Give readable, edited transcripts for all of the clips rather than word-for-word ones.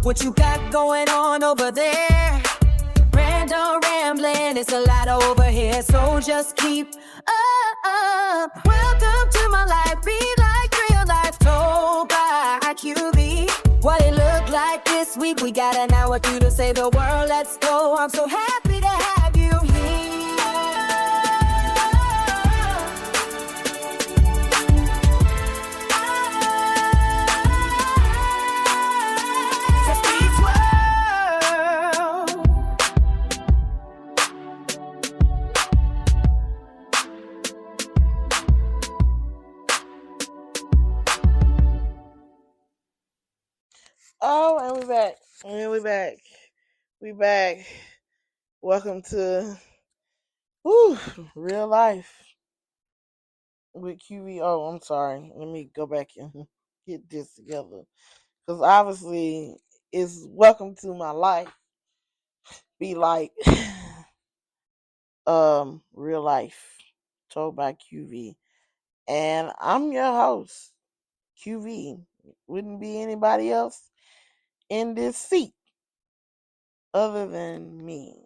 What you got going on over there? Random rambling, it's a lot over here, so just keep up. Welcome to my life, be like real life, told by QV. What it look like this week, we got an hour for you to save the world, let's go. I'm so happy to have you here. Oh, and we back. We back. Welcome to real life with QV. Oh, I'm sorry. Let me go back and get this together. Because obviously, it's welcome to my life. Be like real life. Told by QV. And I'm your host, QV. Wouldn't be anybody else in this seat other than me.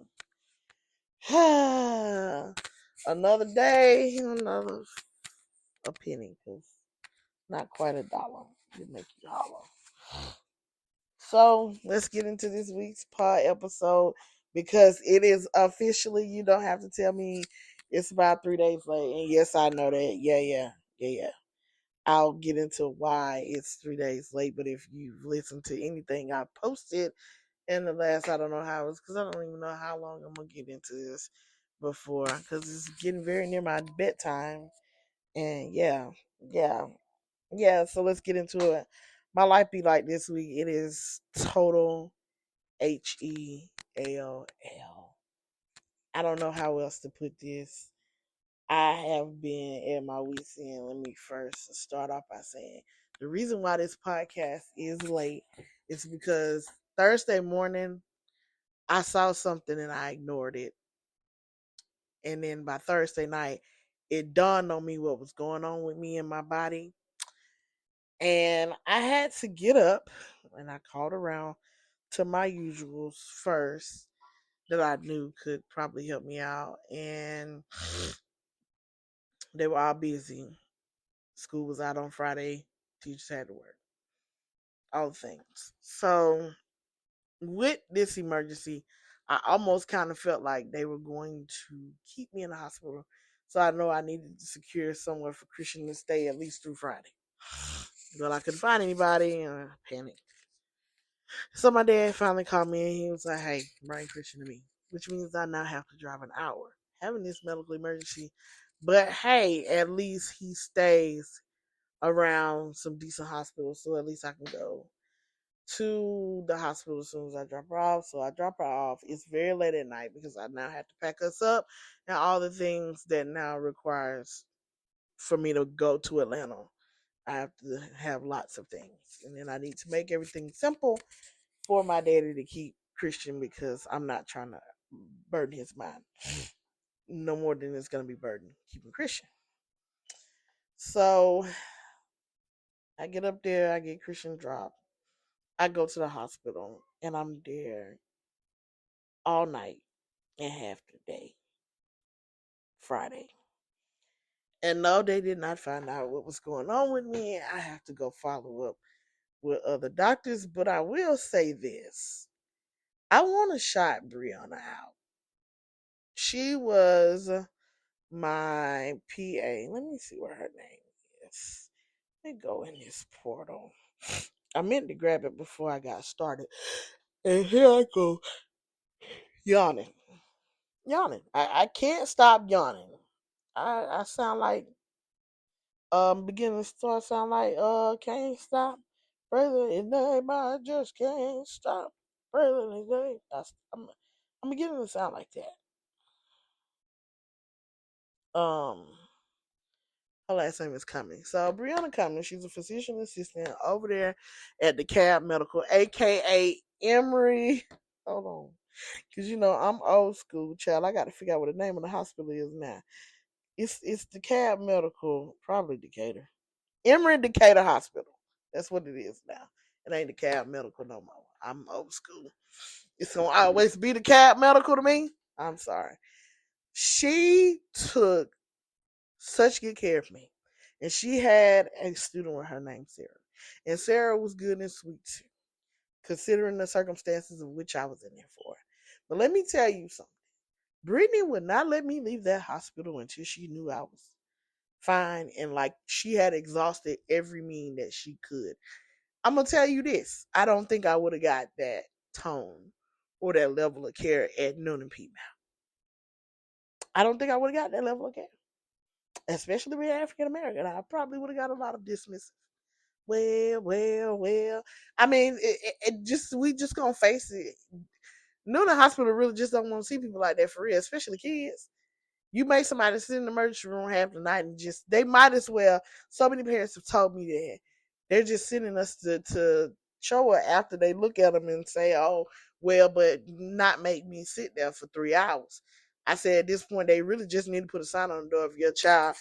Another day, another a penny, because not quite $1. It make you hollow. So let's get into this week's pod episode, because it is officially, you don't have to tell me it's about 3 days late. And yes, I know that. Yeah. I'll get into why it's 3 days late. But if you've listened to anything I posted in the last, I don't know how it's, because I don't even know how long I'm gonna get into this before, because it's getting very near my bedtime. And yeah. So let's get into it. My life be like this week. It is total HEALL. I don't know how else to put this. I have been at my wit's end. Let me first start off by saying the reason why this podcast is late is because Thursday morning I saw something and I ignored it. And then by Thursday night, it dawned on me what was going on with me and my body. And I had to get up, and I called around to my usuals first that I knew could probably help me out. And they were all busy. School was out on Friday. Teachers had to work. All the things. So with this emergency, I almost kind of felt like they were going to keep me in the hospital. So I know I needed to secure somewhere for Christian to stay at least through Friday. But I couldn't find anybody, and I panicked. So my dad finally called me and he was like, "Hey, bring Christian to me," which means I now have to drive an hour having this medical emergency. But hey, at least he stays around some decent hospitals, so at least I can go to the hospital as soon as I drop her off. So I drop her off. It's very late at night because I now have to pack us up and all the things that now requires for me to go to Atlanta. I have to have lots of things, and then I need to make everything simple for my daddy to keep Christian, because I'm not trying to burden his mind no more than it's going to be burden keeping Christian. So I get up there, I get Christian dropped. I go to the hospital and I'm there all night and half the day, Friday. And no, they did not find out what was going on with me. I have to go follow up with other doctors. But I will say this: I want to shout Brianna out. She was my PA. Let me see what her name is. Let me go in this portal. I meant to grab it before I got started. And here I go, yawning. I can't stop yawning. I sound like beginning to start sound like can't stop. Brother in name, I just can't stop. Brother in name. I'm beginning to sound like that. Um Her last name is Cummings. So Brianna Cummings, she's a physician assistant over there at the Cab Medical, aka Emory. Hold on. Cause I'm old school, child. I gotta figure out what the name of the hospital is now. It's the Cab Medical, probably Decatur. Emory Decatur Hospital. That's what it is now. It ain't the Cab Medical no more. I'm old school. It's gonna always be the cab medical to me. I'm sorry. She took such good care of me. And she had a student with her name Sarah. And Sarah was good and sweet too, considering the circumstances of which I was in there for. But let me tell you something. Brittany would not let me leave that hospital until she knew I was fine and like she had exhausted every mean that she could. I'm gonna tell you this. I don't think I would have got that tone or that level of care at Noonan P. I don't think I would have got that level of care. Especially being African American. I probably would have got a lot of dismissive. Well. I mean, it just we just gonna face it. Noonan Hospital really just don't want to see people like that for real, especially kids. You make somebody sit in the emergency room half the night and just they might as well. So many parents have told me that they're just sending us to show her after they look at them and say, "Oh, well," but not make me sit there for 3 hours. I said at this point they really just need to put a sign on the door if your child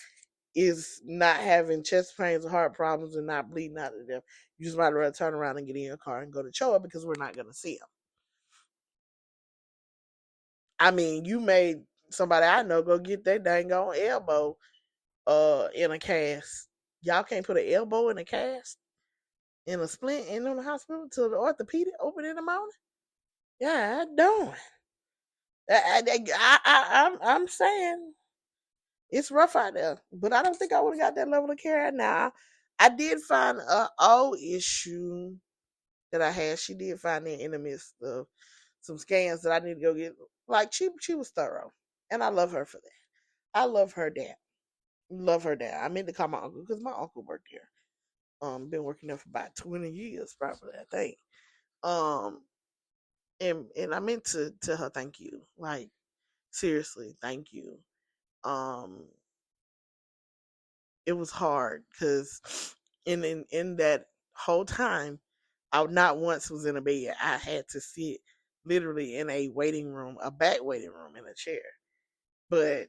is not having chest pains or heart problems and not bleeding out of them. You just might as well turn around and get in your car and go to Choa because we're not going to see them. I mean, you made somebody I know go get their dang on elbow in a cast. Y'all can't put an elbow in a cast in a splint in the hospital till the orthopedic open in the morning. Yeah, I don't. I'm saying it's rough out there, but I don't think I would have got that level of care. Now, I did find a old issue that I had. She did find it in the midst of some scans that I need to go get. Like she was thorough, and I love her for that. I love her dad. Love her dad. I meant to call my uncle because my uncle worked there. Been working there for about 20 years, probably. I think. Um, and I meant to tell her thank you. Like seriously, thank you. Um, it was hard because in that whole time, I not once was in a bed. I had to sit literally in a waiting room, a back waiting room in a chair. But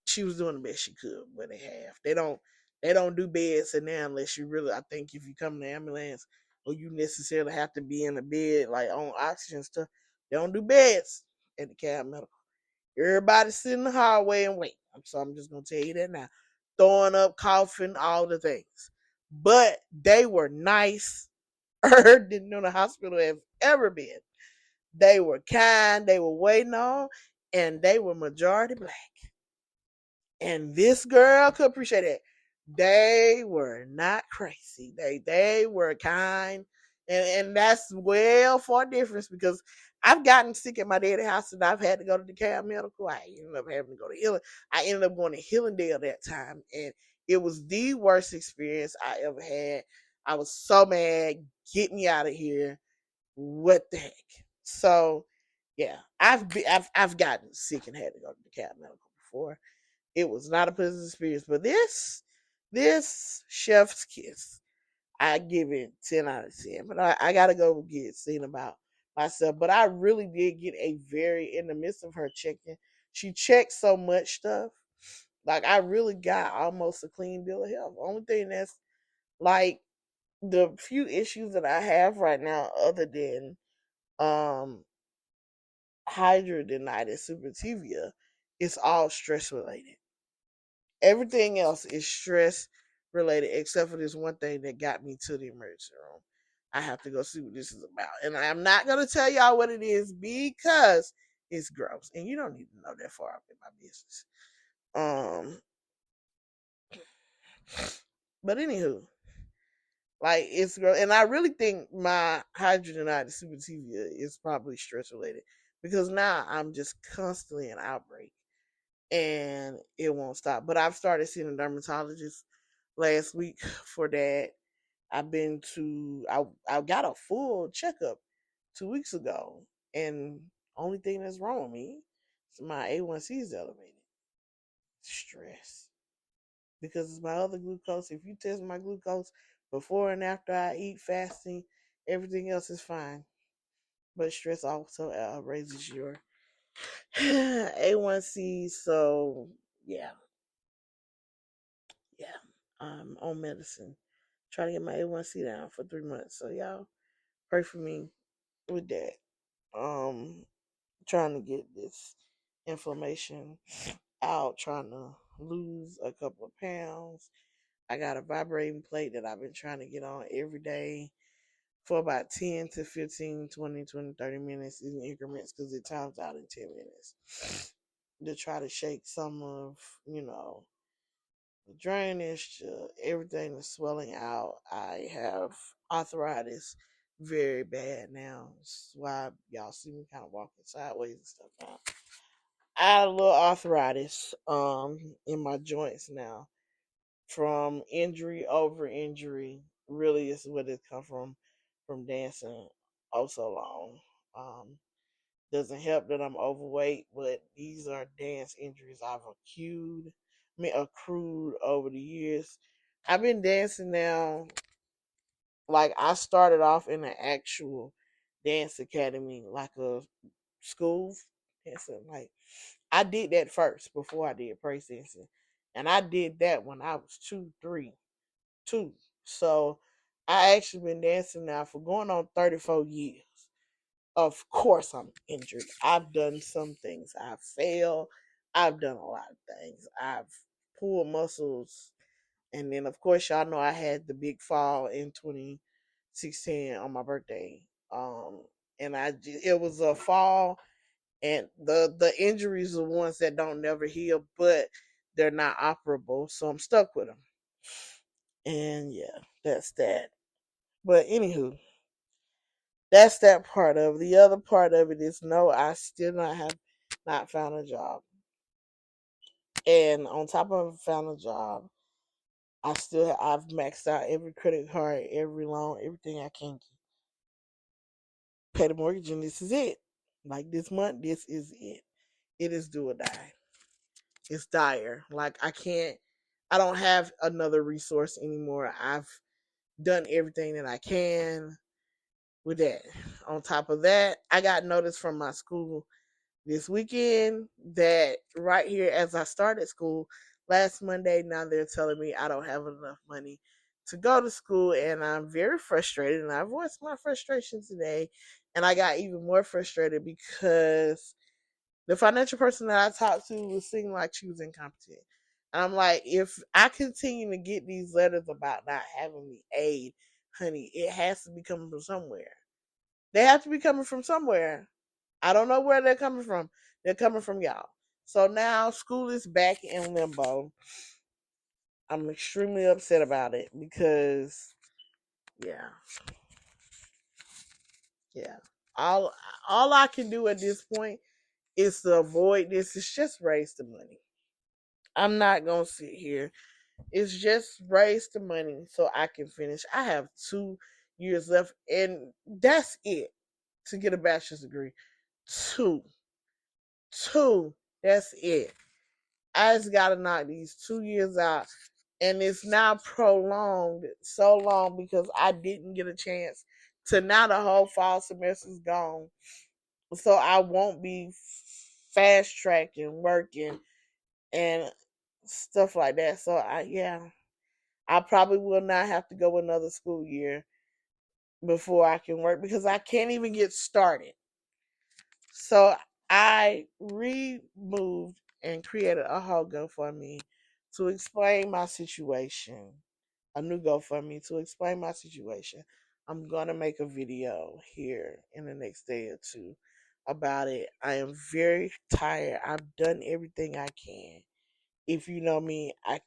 she was doing the best she could what they have. They don't do beds in there unless you really I think if you come in the ambulance or you necessarily have to be in a bed like on oxygen stuff, they don't do beds at the cab medical. Everybody sit in the hallway and wait. So I'm just gonna tell you that now. Throwing up, coughing, all the things. But they were nice than the hospital have ever been. They were kind, they were waiting on, and they were majority black. And this girl could appreciate it. They were not crazy. They were kind. And that's well for a difference because I've gotten sick at my daddy's house and I've had to go to the cab medical. I ended up having to go to Healing. I ended up going to Hillendale that time. And it was the worst experience I ever had. I was so mad. Get me out of here. What the heck? So yeah, I've gotten sick and had to go to the cab medical before. It was not a pleasant experience, but this chef's kiss, I give it 10 out of 10. But I gotta go get seen about myself. But I really did get a very in the midst of her checking. She checked so much stuff. Like I really got almost a clean bill of health. Only thing that's like the few issues that I have right now, other than um hydradenitis suppurativa, it's all stress related. Everything else is stress related, except for this one thing that got me to the emergency room. I have to go see what this is about. And I'm not going to tell y'all what it is because it's gross. And you don't need to know that far up in my business. Um, but anywho, like it's gross. And I really think my hydradenitis suppurativa is probably stress related because now I'm just constantly in outbreak and it won't stop. But I've started seeing a dermatologist last week for that. I got a full checkup 2 weeks ago, and only thing that's wrong with me is my A1C is elevated. Stress because it's my other glucose. If you test my glucose before and after I eat fasting, everything else is fine. But stress also raises your A1C. So yeah, yeah, I'm on medicine. Trying to get my A1C down for 3 months. So y'all pray for me. with that. Um, trying to get this inflammation out, trying to lose a couple of pounds. I got a vibrating plate that I've been trying to get on every day for about 10 to 15, 20, 20, 30 minutes in increments because it times out in 10 minutes to try to shake some of, the drainage, everything is swelling out. I have arthritis very bad now. That's why y'all see me kind of walking sideways and stuff now. I had a little arthritis in my joints now from injury over injury. Really is what it come from dancing oh so long. Um, doesn't help that I'm overweight, but these are dance injuries I've accrued over the years. I've been dancing now. Like I started off in an actual dance academy, like a school dancing. Like I did that first before I did praise dancing, and I did that when I was 2. So I actually been dancing now for going on 34 years. Of course I'm injured. I've done some things. I've failed. I've done a lot of things. I've pulled muscles. And then of course y'all know I had the big fall in 2016 on my birthday. And it was a fall, and the injuries are ones that don't never heal, but they're not operable, so I'm stuck with them. And yeah, that's that. But anywho, that's that part of it. The other part of it is no, I still not found a job. And on top of found a job, I've maxed out every credit card, every loan, everything I can pay the mortgage, and this is it. Like this month, this is it. It is do or die. It's dire. Like I don't have another resource anymore. I've done everything that I can with that. On top of that, I got notice from my school this weekend that right here as I started school last Monday, now they're telling me I don't have enough money to go to school, and I'm very frustrated, and I voiced my frustration today, and I got even more frustrated because the financial person that I talked to was seeming like she was incompetent. And I'm like, if I continue to get these letters about not having the aid, honey, it has to be coming from somewhere. They have to be coming from somewhere. I don't know where they're coming from. They're coming from y'all. So now school is back in limbo. I'm extremely upset about it because, yeah, yeah. All all I can do at this point is to avoid this. It's just raise the money. I'm not gonna sit here. It's just raise the money so I can finish. I have 2 years left, and that's it to get a bachelor's degree. Two, two. That's it. I just gotta knock these 2 years out, and it's now prolonged so long because I didn't get a chance to. Now the whole fall semester's gone, so I won't be fast tracking, working, and stuff like that. So I probably will not have to go another school year before I can work because I can't even get started. So I removed and created a whole GoFundMe to explain my situation. A new GoFundMe to explain my situation. I'm gonna make a video here in the next day or two about it. I am very tired. I've done everything I can. If you know me, I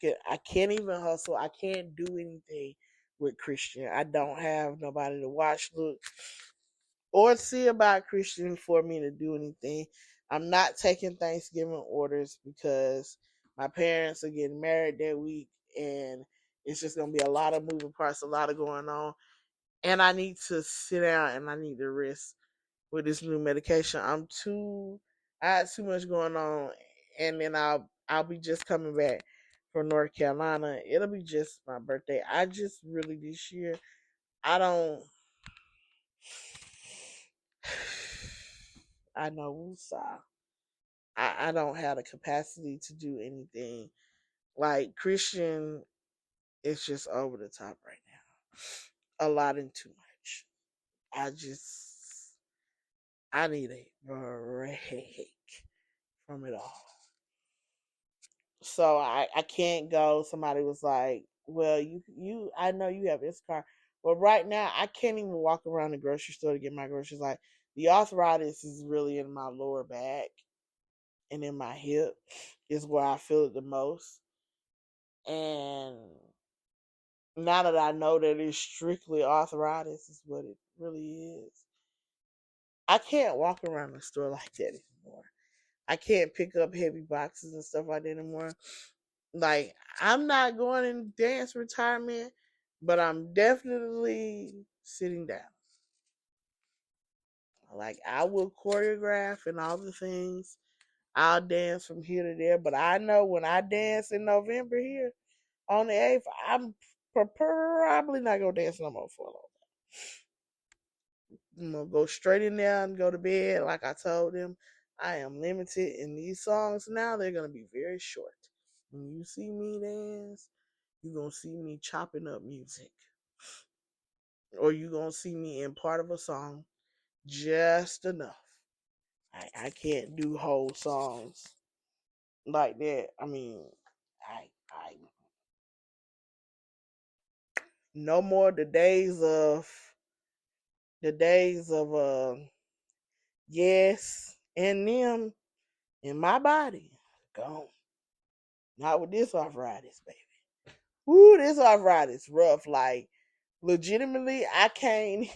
can't even hustle. I can't do anything with Christian. I don't have nobody to watch, look, or see about Christian for me to do anything. I'm not taking Thanksgiving orders because my parents are getting married that week, and it's just gonna be a lot of moving parts, a lot of going on. And I need to sit down and I need to rest with this new medication. I had too much going on, and then I'll be just coming back from North Carolina. It'll be just my birthday. I just really this year I don't. I know Woosah. I don't have the capacity to do anything. Like Christian is just over the top right now. A lot and too much. I just I need a break from it all. So I can't go. Somebody was like, well, you I know you have this car. Well, right now I can't even walk around the grocery store to get my groceries. Like the arthritis is really in my lower back and in my hip is where I feel it the most. And now that I know that it's strictly arthritis is what it really is, I can't walk around the store like that anymore. I can't pick up heavy boxes and stuff like that anymore. Like I'm not going in dance retirement, but I'm definitely sitting down. Like I will choreograph and all the things. I'll dance from here to there, but I know when I dance in November here on the 8th, I'm probably not gonna dance no more for a long time. I'm gonna go straight in there and go to bed. Like I told them, I am limited in these songs now. They're gonna be very short. When you see me dance, you're gonna see me chopping up music, or you're gonna see me in part of a song just enough. I can't do whole songs like that. I mean, I no more the days of yes and them in my body gone. Not with this arthritis, baby. Woo, this arthritis rough. Like legitimately, I can't.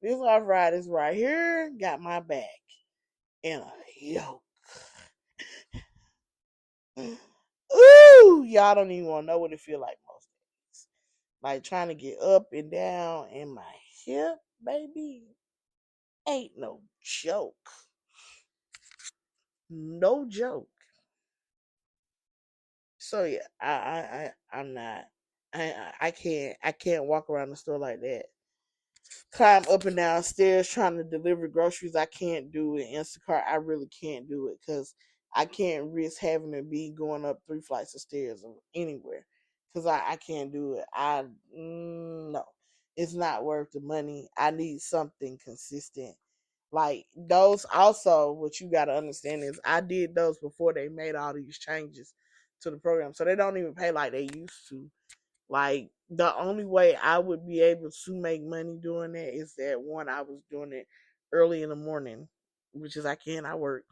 This arthritis right here got my back in a yoke. Ooh, y'all don't even want to know what it feel like most days. Like trying to get up and down in my hip, baby, ain't no joke. No joke. So yeah, I'm not. I can't walk around the store like that. Climb up and down stairs trying to deliver groceries. I can't do it. Instacart, I really can't do it because I can't risk having to be going up 3 flights of stairs or anywhere because I can't do it. No, it's not worth the money. I need something consistent. Like those also, what you got to understand is I did those before they made all these changes to the program. So they don't even pay like they used to. Like the only way I would be able to make money doing that is that one, I was doing it early in the morning, which is I work,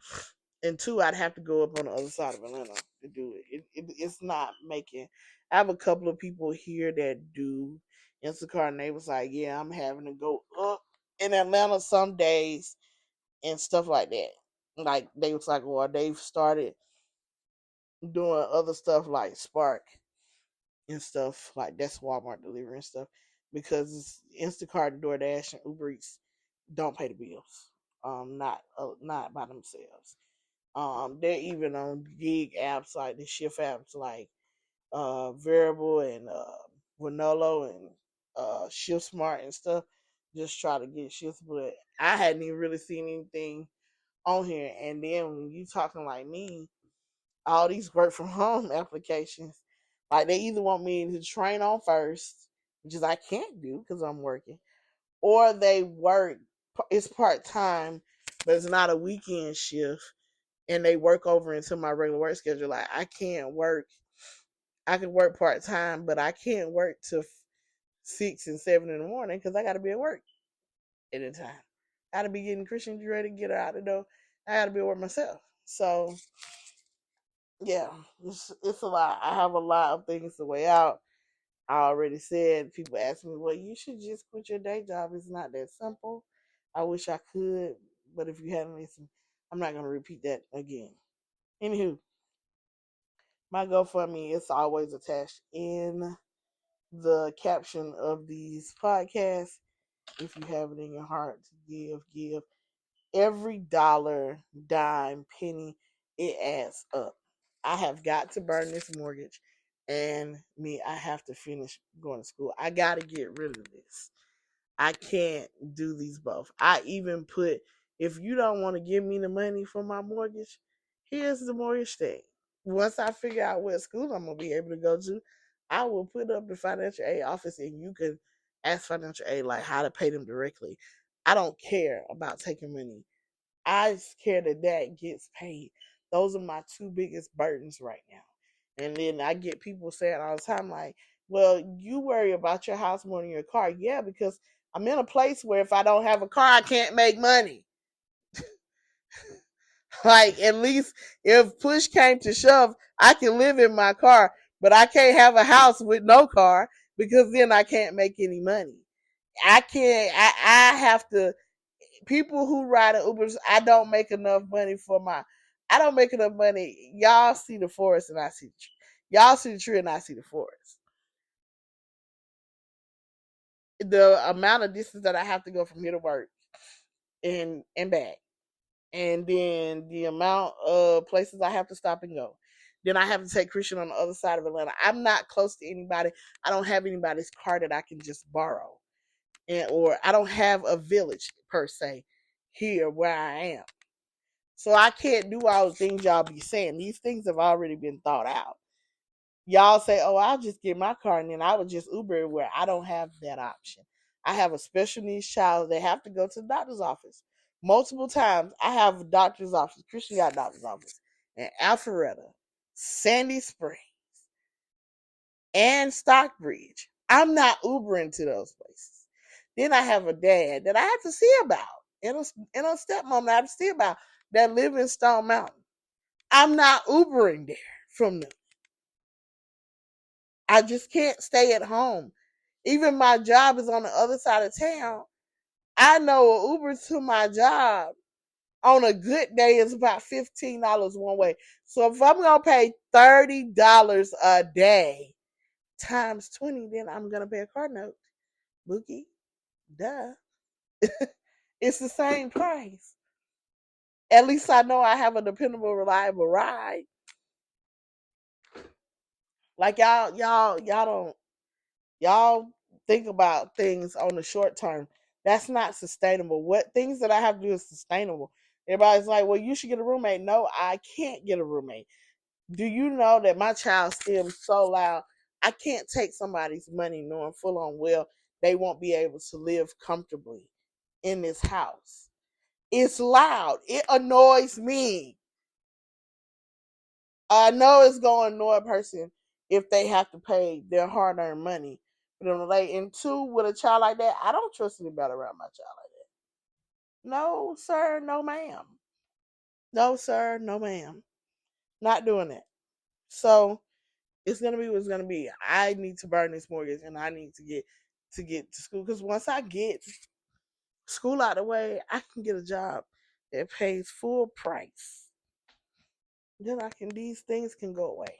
and two, I'd have to go up on the other side of Atlanta to do it. It's not making. I have a couple of people here that do Instacart, and they was like, "Yeah, I'm having to go up in Atlanta some days and stuff like that." Like they was like, "Well, they've started doing other stuff like Spark." And stuff like that's Walmart delivery and stuff because Instacart, DoorDash, and Uber Eats don't pay the bills. Not by themselves. They're even on gig apps like the shift apps like Variable and Winolo and Shift Smart and stuff. Just try to get shifts, but I hadn't even really seen anything on here. And then when you talking like me, all these work from home applications. Like they either want me to train on first, which is I can't do because I'm working, or they work. It's part time, but it's not a weekend shift, and they work over into my regular work schedule. Like I can't work. I can work part time, but I can't work till 6 and 7 in the morning because I got to be at work at the time. I got to be getting Christian ready to get her out the door. I got to be at work myself. So yeah, it's a lot. I have a lot of things to weigh out. I already said, people ask me, well, you should just quit your day job. It's not that simple. I wish I could, but if you haven't listened, I'm not going to repeat that again. Anywho, my GoFundMe is always attached in the caption of these podcasts. If you have it in your heart to give. Every dollar, dime, penny, it adds up. I have got to burn this mortgage and I have to finish going to school. I got to get rid of this. I can't do these both. I even put, if you don't want to give me the money for my mortgage, here's the mortgage thing. Once I figure out what school I'm going to be able to go to, I will put up the financial aid office and you can ask financial aid like how to pay them directly. I don't care about taking money I care that gets paid. Those are my two biggest burdens right now. And then I get people saying all the time, like, well, you worry about your house more than your car. Yeah, because I'm in a place where if I don't have a car, I can't make money. Like, at least if push came to shove, I can live in my car, but I can't have a house with no car because then I can't make any money. I have to, people who ride in Ubers, I don't make enough money for my, I don't make enough money. Y'all see the forest and I see the tree. Y'all see the tree and I see the forest. The amount of distance that I have to go from here to work and back. And then the amount of places I have to stop and go. Then I have to take Christian on the other side of Atlanta. I'm not close to anybody. I don't have anybody's car that I can just borrow. And or I don't have a village per se here where I am. So I can't do all the things y'all be saying. These things have already been thought out. Y'all say, oh, I'll just get my car and then I would just Uber where I don't have that option. I have a special needs child. They have to go to the doctor's office. Multiple times, I have a doctor's office. Christian got a doctor's office in Alpharetta, Sandy Spring, and Stockbridge. I'm not Ubering to those places. Then I have a dad that I have to see about, and a stepmom that I have to see about that live in Stone Mountain. I'm not Ubering there from them. I just can't stay at home. Even my job is on the other side of town. I know an Uber to my job on a good day is about $15 one way. So if I'm gonna pay $30 a day times 20, then I'm gonna pay a car note. Bookie, duh. It's the same price. At least I know I have a dependable, reliable ride. Like y'all think about things on the short term. That's not sustainable. What things that I have to do is sustainable. Everybody's like, well, you should get a roommate. No, I can't get a roommate. Do you know that my child stems so loud? I can't take somebody's money knowing full on well they won't be able to live comfortably in this house. It's loud. It annoys me. I know it's going to annoy a person if they have to pay their hard earned money. But like, and two, with a child like that, I don't trust anybody around my child like that. No, sir, no, ma'am. No, sir, no, ma'am. Not doing that. So it's gonna be what's gonna be. I need to burn this mortgage, and I need to get to school because once I get school out of the way, I can get a job that pays full price. Then I can these things can go away.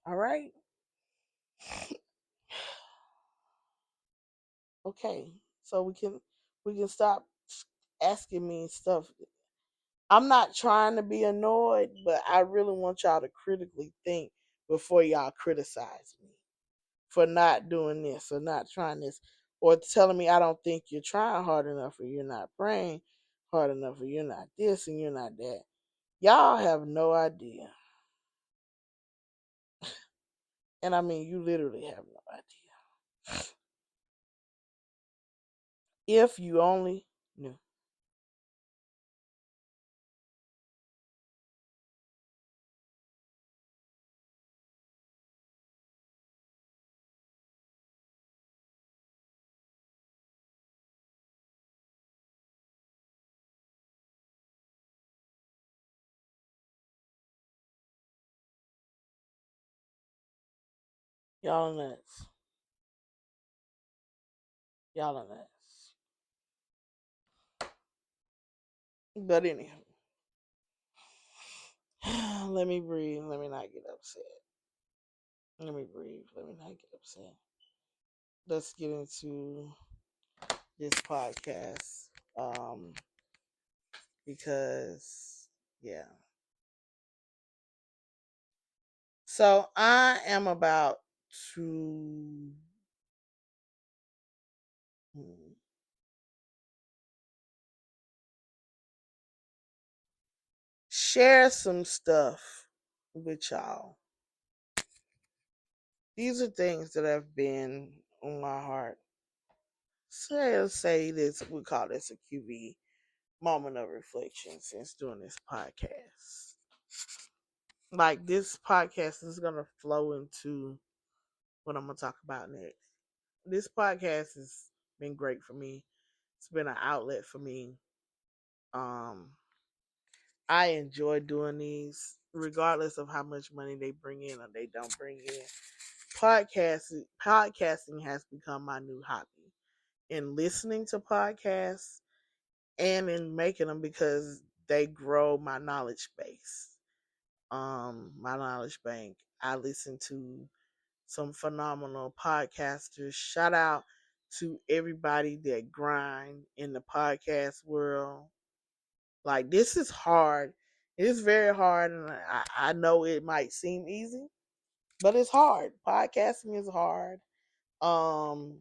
All right. Okay. So we can stop asking me stuff. I'm not trying to be annoyed, but I really want y'all to critically think before y'all criticize me for not doing this or not trying this or telling me I don't think you're trying hard enough or you're not praying hard enough or you're not this and you're not that. Y'all have no idea. And I mean, you literally have no idea. If you only knew. Y'all are nuts. Y'all are nuts. But anyhow, let me breathe. Let me not get upset. Let me breathe. Let me not get upset. Let's get into this podcast. Because yeah. So I am about to share some stuff with y'all. These are things that have been on my heart. Say this, we call this a QV. moment of reflection since doing this podcast. Like, this podcast is gonna flow into what I'm gonna talk about next. This podcast has been great for me. It's been an outlet for me. Um, I enjoy doing these, regardless of how much money they bring in or they don't bring in. Podcasting has become my new hobby. In listening to podcasts and in making them, because they grow my knowledge base. My knowledge bank. I listen to some phenomenal podcasters. Shout out to everybody that grind in the podcast world. Like, this is hard. It is very hard, and I know it might seem easy, but it's hard. Podcasting is hard. Um,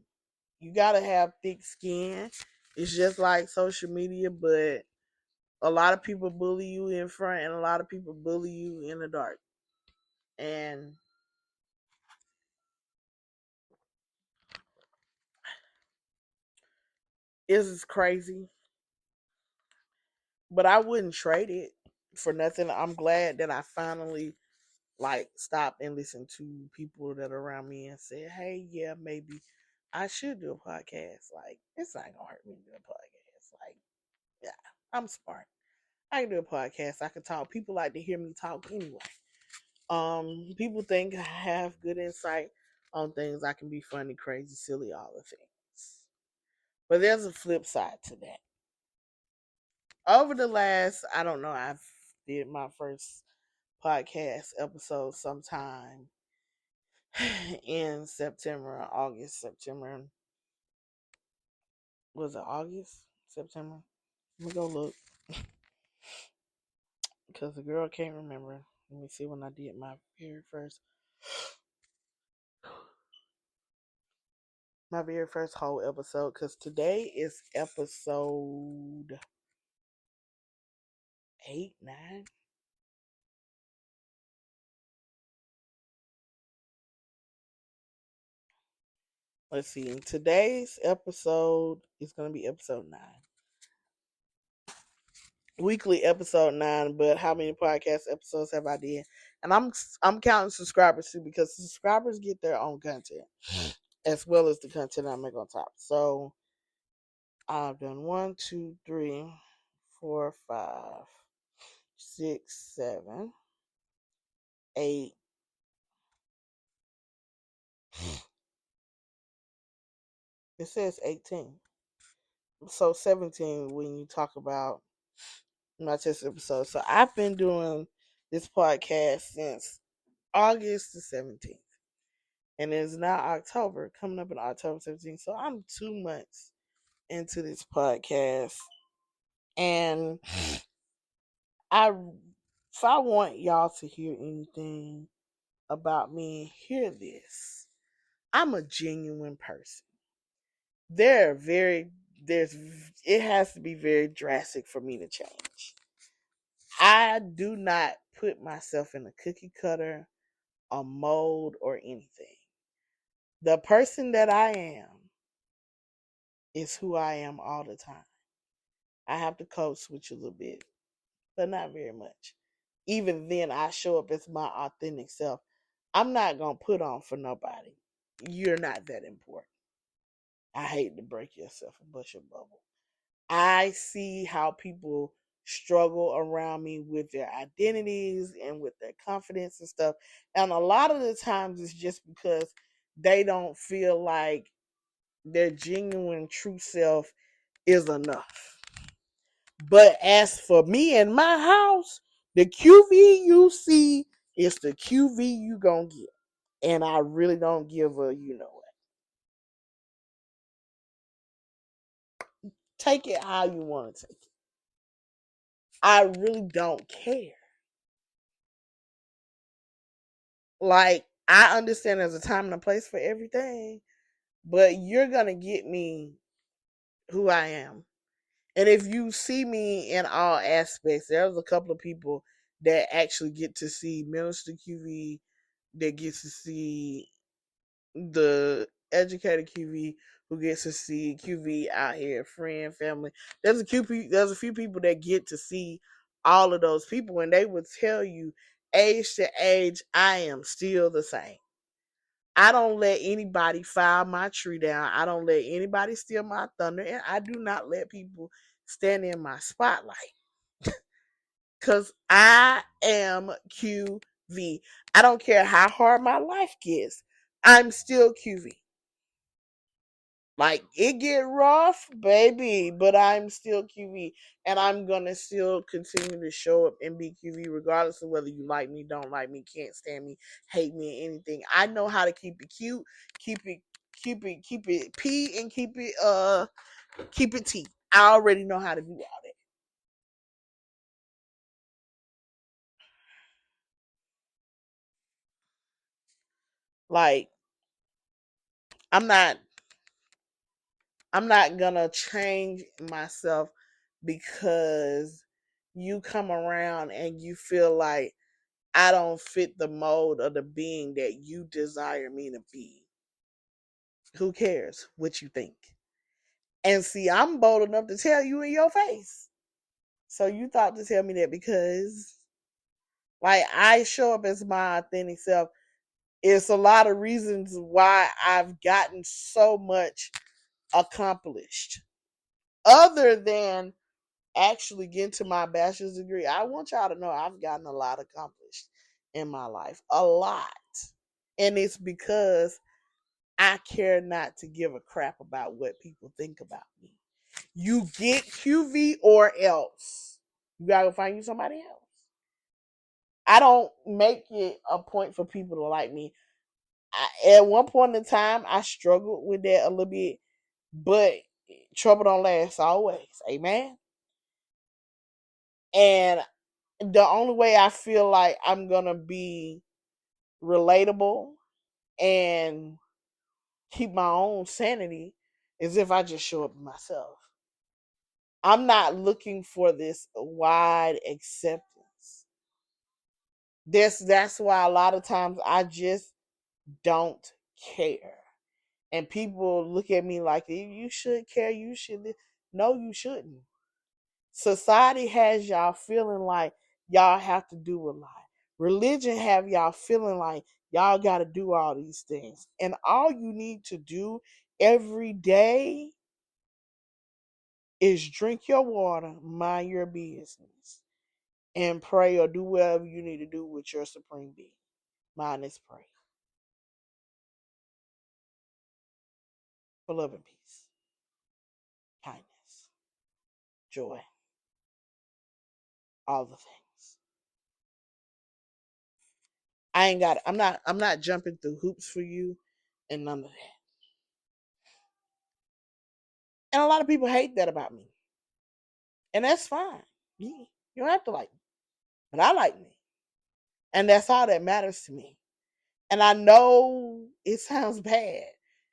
you gotta have thick skin. It's just like social media, but a lot of people bully you in front, and a lot of people bully you in the dark. And it's crazy, but I wouldn't trade it for nothing. I'm glad that I finally like stop and listen to people that are around me and say, hey, yeah, maybe I should do a podcast. Like, it's not gonna hurt me to do a podcast. Like, yeah, I'm smart. I can do a podcast. I can talk. People like to hear me talk anyway. People think I have good insight on things. I can be funny, crazy, silly, all the things. But there's a flip side to that. Over the last, I don't know, I've did my first podcast episode sometime in September, August, September. Was it August? September? Let me go look. Because the girl can't remember. Let me see when I did my very first whole episode. Because today is episode 8, 9. Let's see. Today's episode is going to be episode 9. Weekly episode 9, but how many podcast episodes have I did? And I'm counting subscribers too, because subscribers get their own content as well as the content I make on top. So I've done 1, 2, 3, 4, 5, 6, 7, 8. It says 18. So 17 when you talk about my test episode. So I've been doing this podcast since August the 17th. And it's now October, coming up in October 17th. So I'm 2 months into this podcast. And I if I want y'all to hear anything about me, hear this. I'm a genuine person. There are very there's it has to be very drastic for me to change. I do not put myself in a cookie cutter, a mold, or anything. The person that I am is who I am all the time. I have to code switch a little bit, but not very much. Even then, I show up as my authentic self. I'm not going to put on for nobody. You're not that important. I hate to break yourself and bust your bubble. I see how people struggle around me with their identities and with their confidence and stuff. And a lot of the times it's just because they don't feel like their genuine true self is enough. But as for me and my house, the QV you see is the QV you gonna get. And I really don't give a you know what. Take it how you want to take it. I really don't care. Like, I understand there's a time and a place for everything, but you're gonna get me who I am. And if you see me in all aspects, there's a couple of people that actually get to see Minister QV, that gets to see the educated QV who gets to see QV out here, friend, family. There's a few people that get to see all of those people, and they would tell you, age to age, I am still the same. I don't let anybody file my tree down. I don't let anybody steal my thunder, and I do not let people stand in my spotlight. Cause I am QV. I don't care how hard my life gets. I'm still QV. Like it get rough, baby, but I'm still QV, and I'm gonna still continue to show up and be QV regardless of whether you like me, don't like me, can't stand me, hate me, anything. I know how to keep it cute, keep it P, and keep it T. I already know how to do all that. Like I'm not I'm not gonna change myself because you come around and you feel like I don't fit the mold of the being that you desire me to be. Who cares what you think? And see, I'm bold enough to tell you in your face. So you thought to tell me that because like I show up as my authentic self. It's a lot of reasons why I've gotten so much accomplished. Other than actually getting to my bachelor's degree, I want y'all to know I've gotten a lot accomplished in my life. A lot. And it's because I care not to give a crap about what people think about me. You get QV or else. You gotta find you somebody else. I don't make it a point for people to like me. At one point in time, I struggled with that a little bit, but trouble don't last always. Amen. And the only way I feel like I'm gonna be relatable and keep my own sanity is if I just show up myself. I'm not looking for this wide acceptance. That's why a lot of times I just don't care. And people look at me like you should care, you should. No, you shouldn't. Society has y'all feeling like y'all have to do a lot. Religion have y'all feeling like y'all got to do all these things. And all you need to do every day is drink your water, mind your business, and pray or do whatever you need to do with your supreme being. Mine is pray for love and peace, kindness, joy, all the things. I'm not jumping through hoops for you and none of that. And a lot of people hate that about me. And that's fine. You don't have to like me. But I like me. And that's all that matters to me. And I know it sounds bad.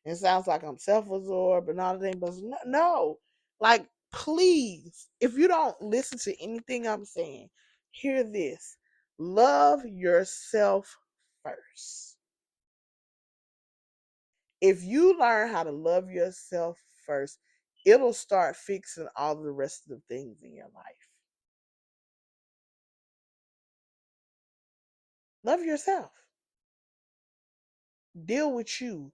It sounds like I'm self-absorbed and all the things, but no. Like, please, if you don't listen to anything I'm saying, hear this. Love yourself first. If you learn how to love yourself first, it'll start fixing all the rest of the things in your life. Love yourself. Deal with you.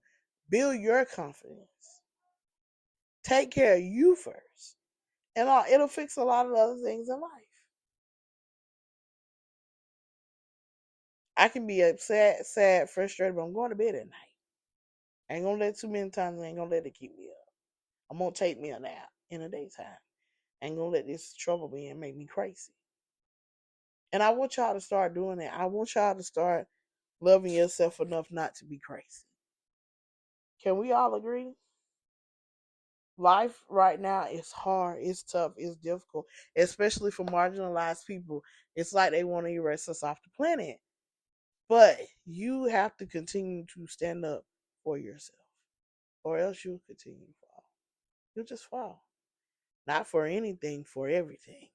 Build your confidence. Take care of you first. And it'll fix a lot of other things in life. I can be upset, sad, frustrated, but I'm going to bed at night. I ain't gonna let too many times, I ain't gonna let it keep me up. I'm gonna take me a nap in the daytime. I ain't gonna let this trouble me and make me crazy. And I want y'all to start doing that. I want y'all to start loving yourself enough not to be crazy. Can we all agree? Life right now is hard, it's tough, it's difficult, especially for marginalized people. It's like they want to erase us off the planet. But you have to continue to stand up for yourself, or else you'll continue to fall. You'll just fall. Not for anything, for everything.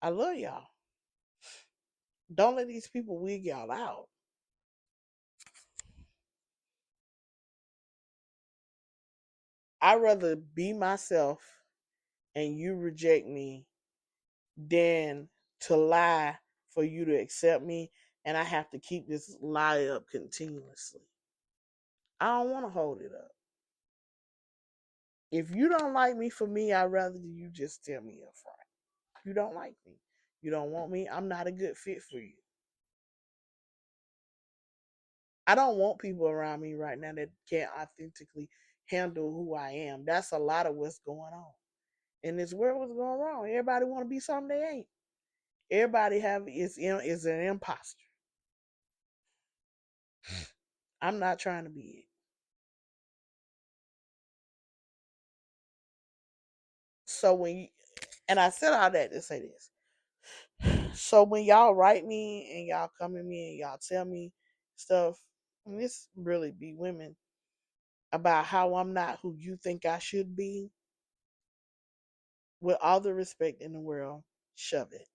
I love y'all. Don't let these people wig y'all out. I'd rather be myself and you reject me than to lie for you to accept me and I have to keep this lie up continuously. I don't want to hold it up. If you don't like me for me, I'd rather you just tell me up front. You don't like me. You don't want me. I'm not a good fit for you. I don't want people around me right now that can't authentically handle who I am. That's a lot of what's going on. In this world, what's going wrong? Everybody want to be something they ain't. Everybody is an imposter. I'm not trying to be it. So and I said all that to say this. So when y'all write me and y'all come at me and y'all tell me stuff, and this really be women about how I'm not who you think I should be, with all the respect in the world, shove it.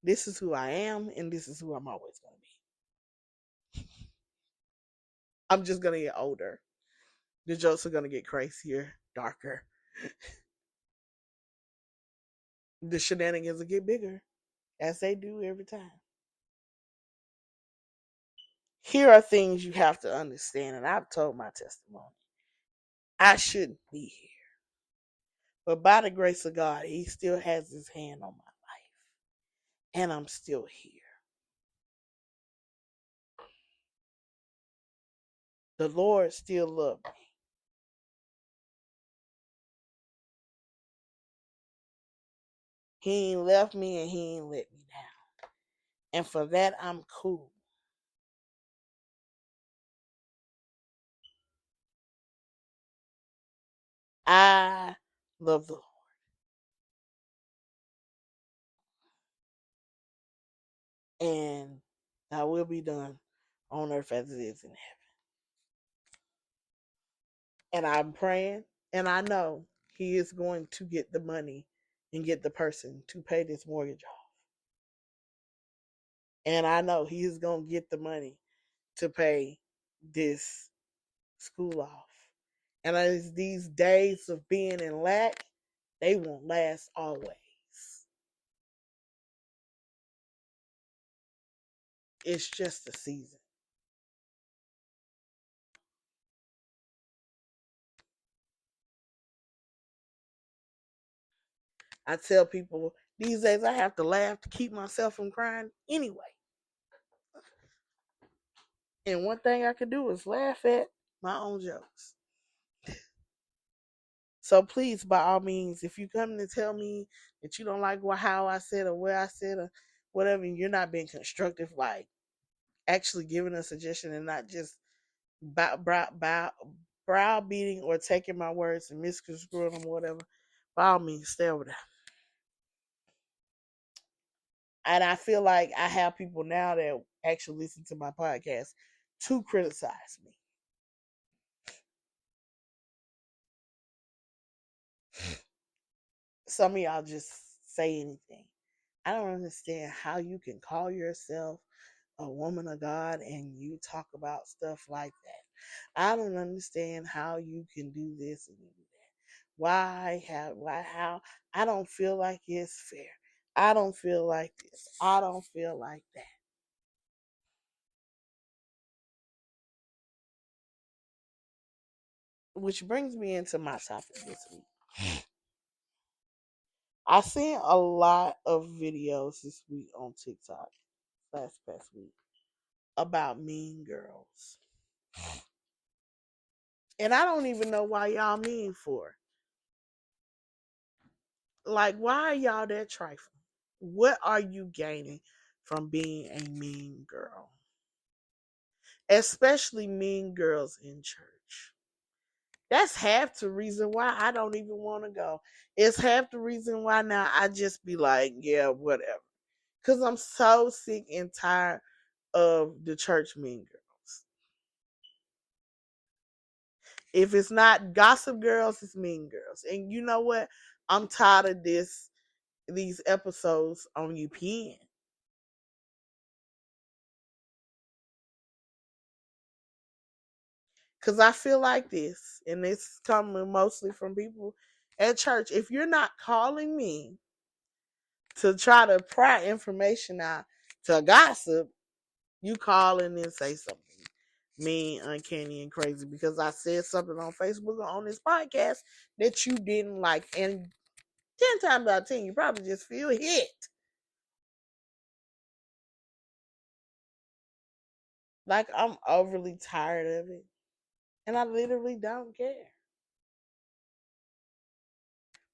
This is who I am, and this is who I'm always going to be. I'm just going to get older. The jokes are going to get crazier, darker. The shenanigans will get bigger, as they do every time. Here are things you have to understand, and I've told my testimony. I shouldn't be here. But by the grace of God, He still has His hand on my life. And I'm still here. The Lord still loves me. He ain't left me and He ain't let me down. And for that, I'm cool. I love the Lord. And I will be done on earth as it is in heaven. And I'm praying, and I know He is going to get the money and get the person to pay this mortgage off. And I know He is going to get the money to pay this school off. And as these days of being in lack, they won't last always. It's just a season. I tell people these days I have to laugh to keep myself from crying anyway. And one thing I can do is laugh at my own jokes. So please, by all means, if you come to tell me that you don't like how I said or where I said or whatever, you're not being constructive, like actually giving a suggestion and not just browbeating or taking my words and misconstruing them or whatever, by all means, stay over there. And I feel like I have people now that actually listen to my podcast to criticize me. Some of y'all just say anything. I don't understand how you can call yourself a woman of God and you talk about stuff like that. I don't understand how you can do this and do that. How? I don't feel like it's fair. I don't feel like this. I don't feel like that. Which brings me into my topic this week. I seen a lot of videos this week on TikTok last past week about mean girls. And I don't even know why y'all mean for. Like, why are y'all that trifling? What are you gaining from being a mean girl? Especially mean girls in church. That's half the reason why I don't even want to go. It's half the reason why now I just be like, yeah, whatever. Because I'm so sick and tired of the church mean girls. If it's not gossip girls, it's mean girls. And you know what? I'm tired of these episodes on UPN. Because I feel like this, and it's coming mostly from people at church. If you're not calling me to try to pry information out to gossip, you call in and say something mean, uncanny, and crazy because I said something on Facebook or on this podcast that you didn't like. And 10 times out of 10, you probably just feel hit. Like I'm overly tired of it. And I literally don't care.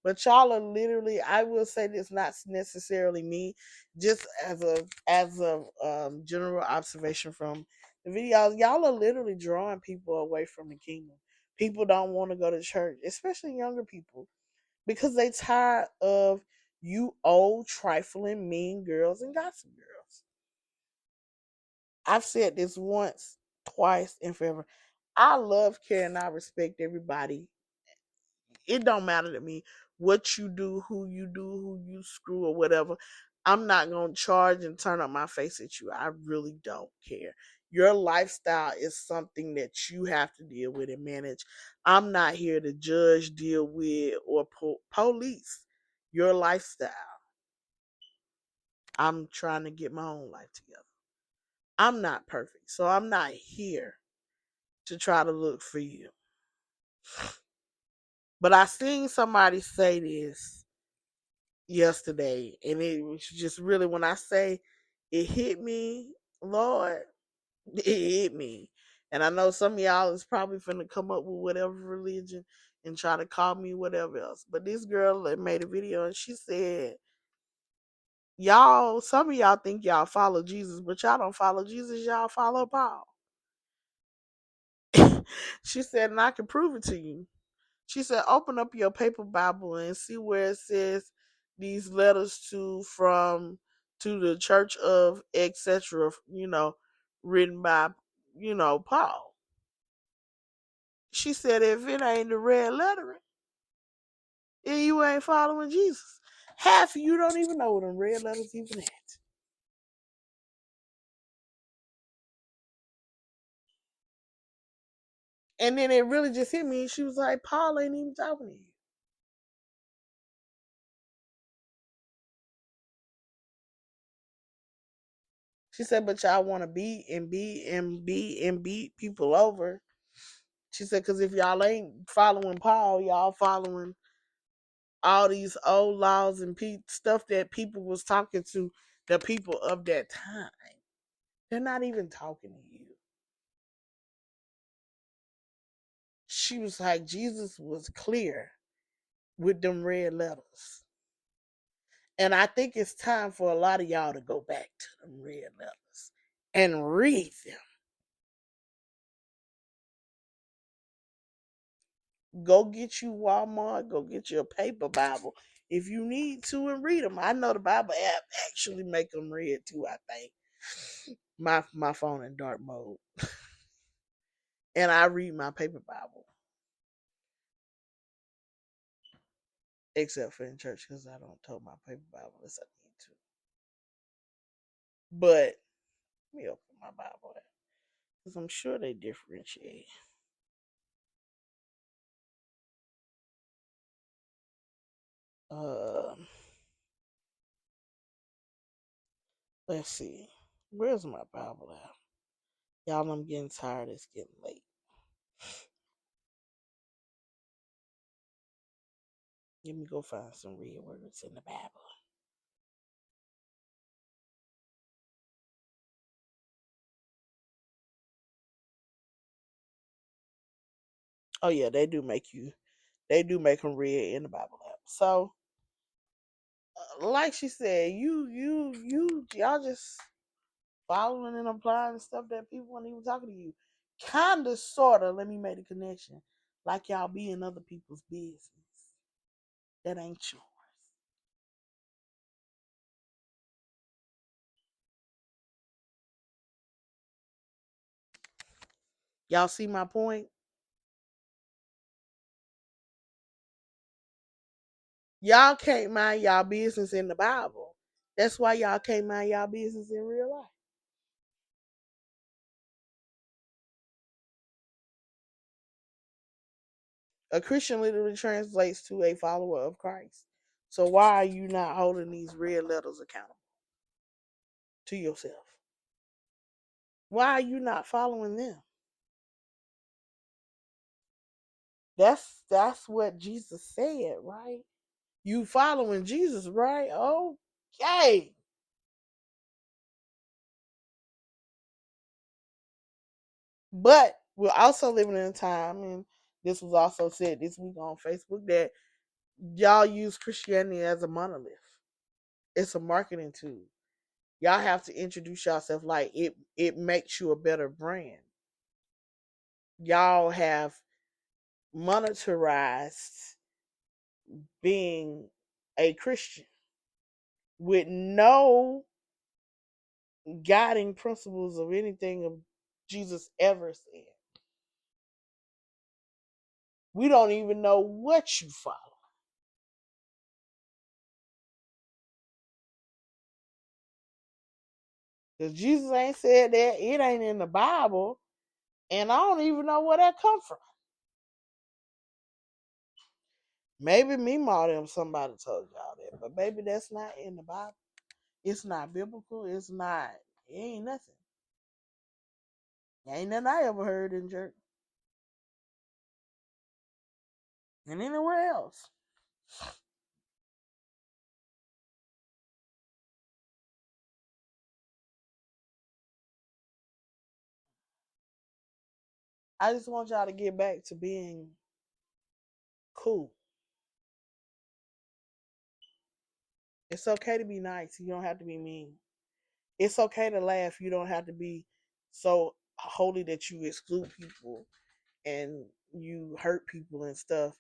But y'all are literally, I will say this, not necessarily me, just as a general observation from the videos, y'all are literally drawing people away from the kingdom. People don't want to go to church, especially younger people, because they tired of you old trifling mean girls and gossip girls. I've said this once, twice, and forever. I love, care, and I respect everybody. It don't matter to me what you do, who you screw, or whatever. I'm not gonna charge and turn up my face at you. I really don't care. Your lifestyle is something that you have to deal with and manage. I'm not here to judge, deal with, or police your lifestyle. I'm trying to get my own life together. I'm not perfect, so I'm not here to try to look for you. But I seen somebody say this yesterday, and it was just really, when I say it hit me, Lord, it hit me. And I know some of y'all is probably finna come up with whatever religion and try to call me whatever else. But this girl that made a video and she said, y'all, some of y'all think y'all follow Jesus, but y'all don't follow Jesus, y'all follow Paul. She said, and I can prove it to you. She said, open up your paper Bible and see where it says these letters to the church of etc. Written by Paul. She said, if it ain't the red lettering, then you ain't following Jesus. Half of you don't even know what them red letters even at. And then it really just hit me. She was like, Paul ain't even talking to you. She said, but y'all want to beat people over. She said, because if y'all ain't following Paul, y'all following all these old laws and stuff that people was talking to the people of that time. They're not even talking to you. She was like, Jesus was clear with them red letters. And I think it's time for a lot of y'all to go back to them red letters and read them. Go get you Walmart, go get you a paper Bible if you need to and read them. I know the Bible app actually make them read too, I think. My phone in dark mode. And I read my paper Bible. Except for in church because I don't tote my paper Bible unless I need to. But let me open my Bible app because I'm sure they differentiate. Um, let's see. Where's my Bible app? Y'all, I'm getting tired. It's getting late. Let me go find some real words in the Bible. Oh yeah, they do make them read in the Bible app. So, like she said, y'all just following and applying stuff that people weren't even talking to you. Kinda, sorta. Let me make a connection. Like y'all be in other people's business. That ain't yours. Y'all see my point? Y'all can't mind y'all business in the Bible. That's why y'all can't mind y'all business in real life. A Christian literally translates to a follower of Christ. So why are you not holding these red letters accountable to yourself? Why are you not following them? That's what Jesus said, right? You following Jesus, right? Okay. But we're also living in a time, and this was also said this week on Facebook, that y'all use Christianity as a monolith. It's a marketing tool. Y'all have to introduce yourself like it makes you a better brand. Y'all have monetarized being a Christian with no guiding principles of anything of Jesus ever said. We don't even know what you follow. Because Jesus ain't said that. It ain't in the Bible. And I don't even know where that come from. Maybe me, them somebody told y'all that. But maybe that's not in the Bible. It's not biblical. It's not. It ain't nothing. Ain't nothing I ever heard in church. And anywhere else. I just want y'all to get back to being cool. It's okay to be nice. You don't have to be mean. It's okay to laugh. You don't have to be so holy that you exclude people and you hurt people and stuff.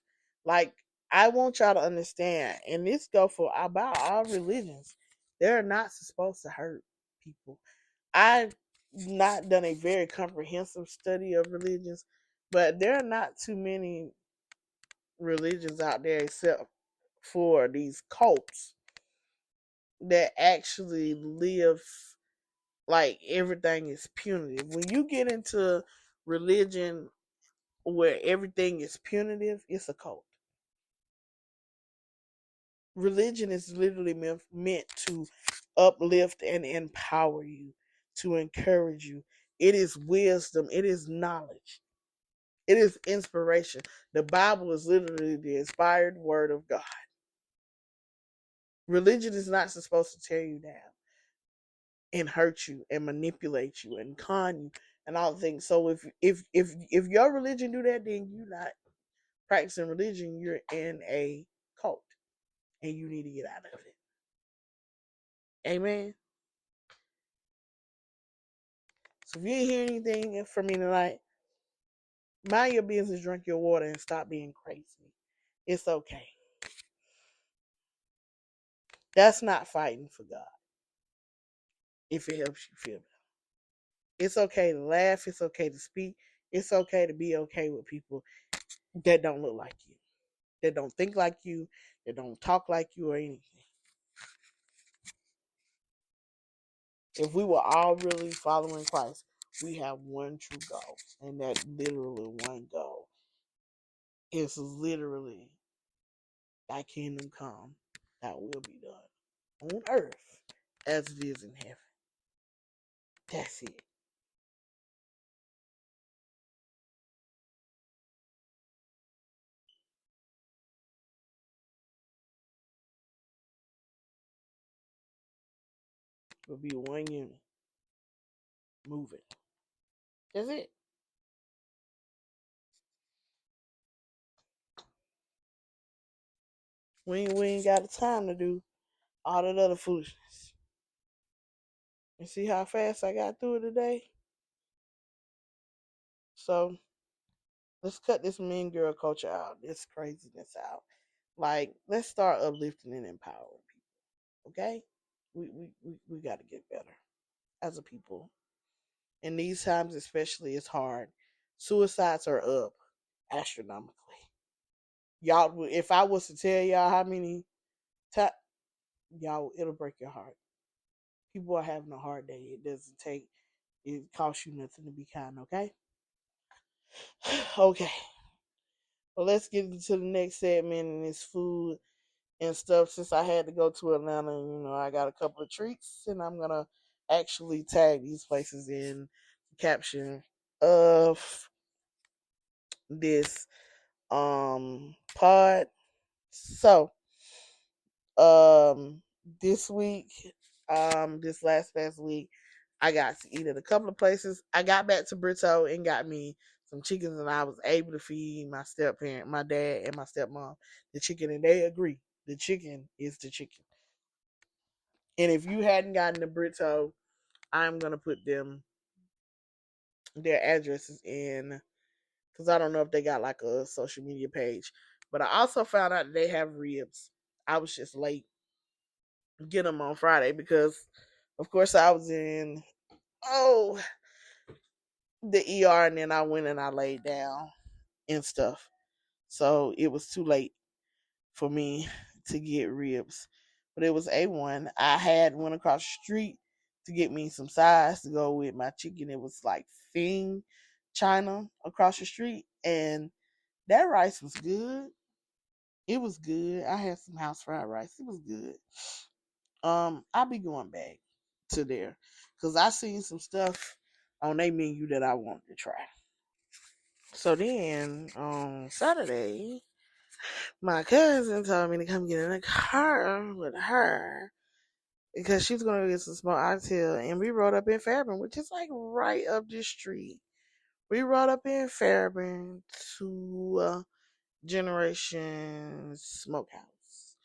Like, I want y'all to understand, and this go for about all religions. They're not supposed to hurt people. I've not done a very comprehensive study of religions, but there are not too many religions out there except for these cults that actually live like everything is punitive. When you get into religion where everything is punitive, it's a cult. Religion is literally meant to uplift and empower you, to encourage you. It is wisdom, it is knowledge, it is inspiration. The Bible is literally the inspired word of God. Religion is not supposed to tear you down and hurt you and manipulate you and con you and all things. So if your religion do that, then you're not practicing religion. You're in a cult, and you need to get out of it. Amen. So if you ain't hear anything from me tonight, mind your business, drink your water, and stop being crazy. It's okay. That's not fighting for God. If it helps you feel better, it's okay to laugh. It's okay to speak. It's okay to be okay with people that don't look like you, that don't think like you, that don't talk like you or anything. If we were all really following Christ, we have one true goal, and that literally one goal is literally thy kingdom come, thy will be done on earth as it is in heaven. That's it. We'll be one unit. Moving. That's it. We ain't got the time to do all that other foolishness. And see how fast I got through it today? So let's cut this mean girl culture out, this craziness out. Like, let's start uplifting and empowering people. Okay? We got to get better as a people. In these times, especially, it's hard. Suicides are up astronomically. Y'all, if I was to tell y'all how many times, y'all, it'll break your heart. People are having a hard day. It doesn't take, it costs you nothing to be kind, okay? Okay. Well, let's get into the next segment, and it's food and stuff. Since I had to go to Atlanta, I got a couple of treats, and I'm gonna actually tag these places in the caption of this pod. So um this week, this last past week, I got to eat at a couple of places. I got back to Brito and got me some chickens, and I was able to feed my step parent, my dad, and my stepmom the chicken, and they agree. The chicken is the chicken. And if you hadn't gotten the Brito, I'm gonna put their addresses in, because I don't know if they got like a social media page. But I also found out that they have ribs. I was just late get them on Friday because, of course, I was in oh the ER, and then I went and I laid down and stuff. So it was too late for me to get ribs. But it was A1. I had went across the street to get me some sides to go with my chicken. It was like Fing China across the street, and that rice was good. It was good. I had some house fried rice. It was good. I'll be going back to there because I seen some stuff on their menu that I wanted to try. So then on Saturday, my cousin told me to come get in a car with her because she was going to get some small oxtail, and we rode up in Fairburn, which is like right up the street. We rode up in Fairburn to Generation Smokehouse.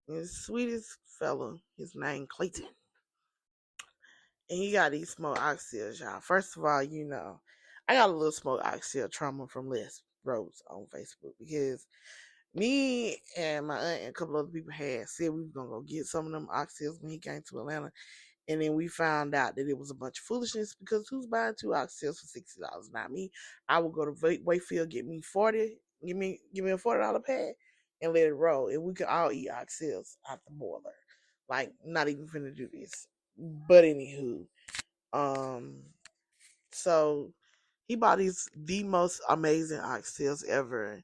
The sweetest fella, his name Clayton. And he got these smoked oxtails, y'all. First of all, I got a little smoked oxtail trauma from Les Rose on Facebook because me and my aunt and a couple other people had said we were gonna go get some of them oxtails when he came to Atlanta, and then we found out that it was a bunch of foolishness because who's buying two oxtails for $60? Not me. I would go to Wakefield, get me 40, give me a $40 pad, and let it roll, and we could all eat oxtails out the boiler. Like, not even finna do this. But anywho, um, so he bought the most amazing oxtails ever.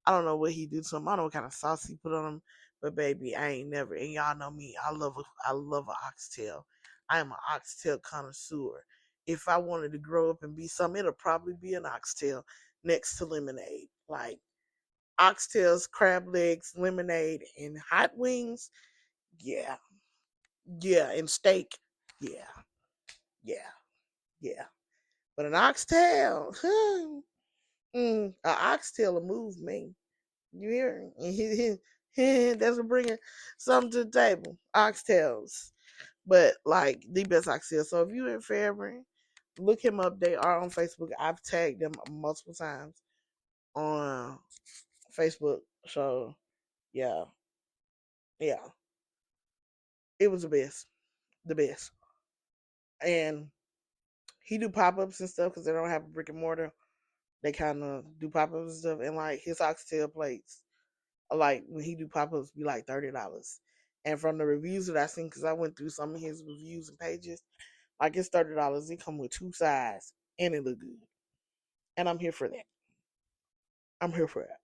I don't know what he do to them. I don't know what kind of sauce he put on them, but baby, I ain't never. And y'all know me. I love a oxtail. I am an oxtail connoisseur. If I wanted to grow up and be something, it'll probably be an oxtail next to lemonade. Like oxtails, crab legs, lemonade, and hot wings. Yeah, yeah, and steak. Yeah, yeah, yeah. But an oxtail, an oxtail will move me. You hear? That's what bringing something to the table. Oxtails, but like the best oxtail. So if you in Fairburn, look him up. They are on Facebook. I've tagged them multiple times on Facebook. So yeah, yeah, it was the best. And he do pop ups and stuff because they don't have a brick and mortar. They kind of do pop ups and stuff, and like his oxtail plates, like when he do pop ups, be like $30. And from the reviews that I seen, because I went through some of his reviews and pages, like it's $30. It come with two sides, and it look good. And I'm here for that. I'm here for that.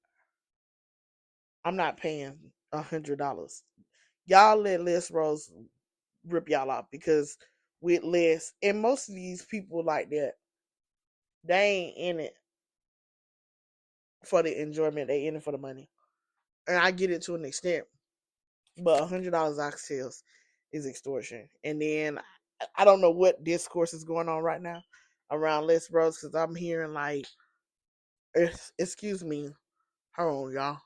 I'm not paying $100. Y'all let Les Rose rip y'all off because with Les and most of these people like that, they ain't in it for the enjoyment. They in it for the money. And I get it to an extent, but $100 oxtails is extortion. And then I don't know what discourse is going on right now around Les Bros because I'm hearing like, excuse me, hold on, y'all.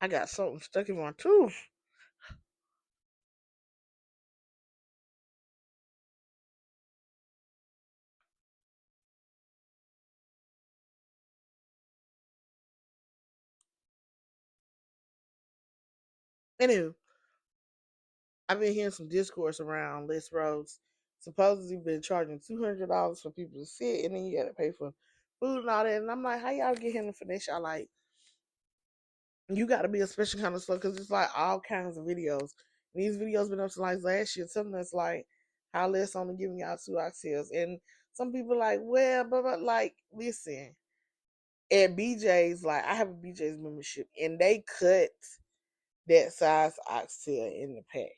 I got something stuck in my tooth. Anywho, I've been hearing some discourse around Les Rose. Supposedly been charging $200 for people to sit, and then you got to pay for food and all that. And I'm like, how y'all get him to finesse y'all? Like, you got to be a special kind of slow because it's like all kinds of videos. And these videos been up to like last year. Something that's like how less only giving y'all two oxtails, and some people like, well, but like, listen, At BJ's, like I have a BJ's membership, and they cut that size oxtail in the pack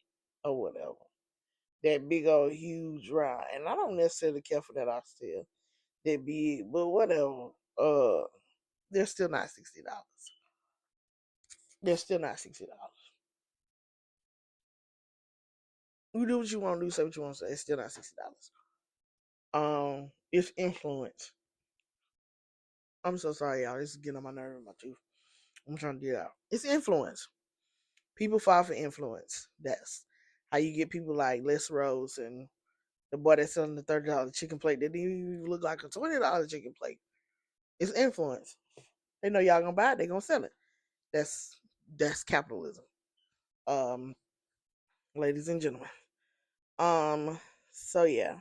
or whatever. That big old huge round, and I don't necessarily care for that oxtail that big, but whatever. They're still not $60. They're still not $60. You do what you want to do, say what you want to say. It's still not $60. It's influence. I'm so sorry, y'all. This is getting on my nerve and my tooth. I'm trying to get it out. It's influence. People fall for influence. That's how you get people like Les Rose and the boy that's selling the $30 chicken plate that didn't even look like a $20 chicken plate. It's influence. They know y'all gonna buy it, they gonna sell it. That's capitalism. Um, ladies and gentlemen. Um, so yeah,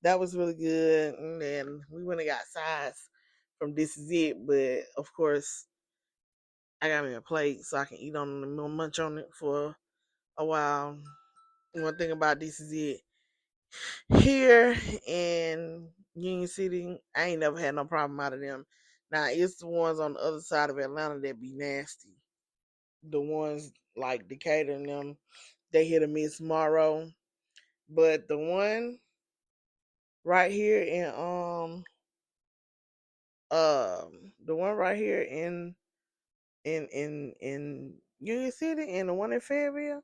that was really good. And then we went and got sides from This Is It, but of course I got me a plate so I can eat on it and munch on it for a while. One thing about This Is It here in Union City, I ain't never had no problem out of them. Now it's the ones on the other side of Atlanta that be nasty. The ones like Decatur and them, they hit a miss tomorrow. But the one right here in the one right here in Union City and the one in Fayetteville,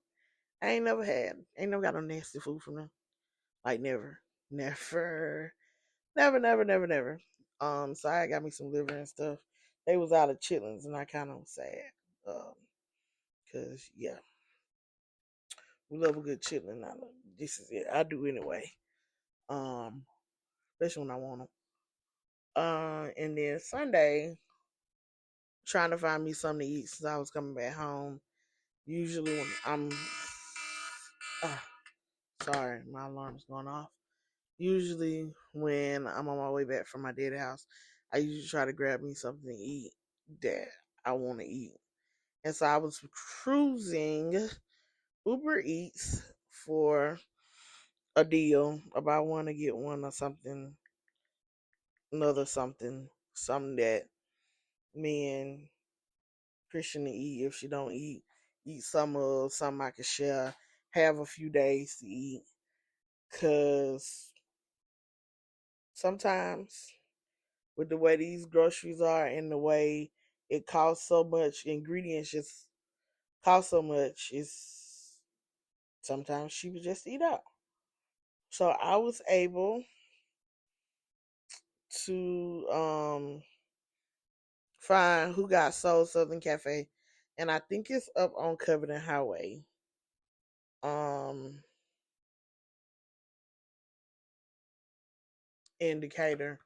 I ain't never got no nasty food from them. Like never. Never. Never, never, never, never. So I got me some liver and stuff. They was out of chitlins and I kinda was sad. Cause yeah, we love a good chitlin. This is it. I do anyway. Um, especially when I want them. And then Sunday, trying to find me something to eat since I was coming back home. Usually when I'm, uh, sorry, my alarm's going off. Usually when I'm on my way back from my dad's house, I usually try to grab me something to eat that I want to eat. And so I was cruising Uber Eats for a deal, a buy one to get one or something, another something that me and Christian to eat. If she don't eat some of something I can share, have a few days to eat. Cause sometimes with the way these groceries are and the way it costs so much, ingredients just cost so much, it's sometimes cheaper just to eat out. So I was able to find Who Got Soul Southern Cafe, and I think it's up on Covenant Highway. Um, in Decatur,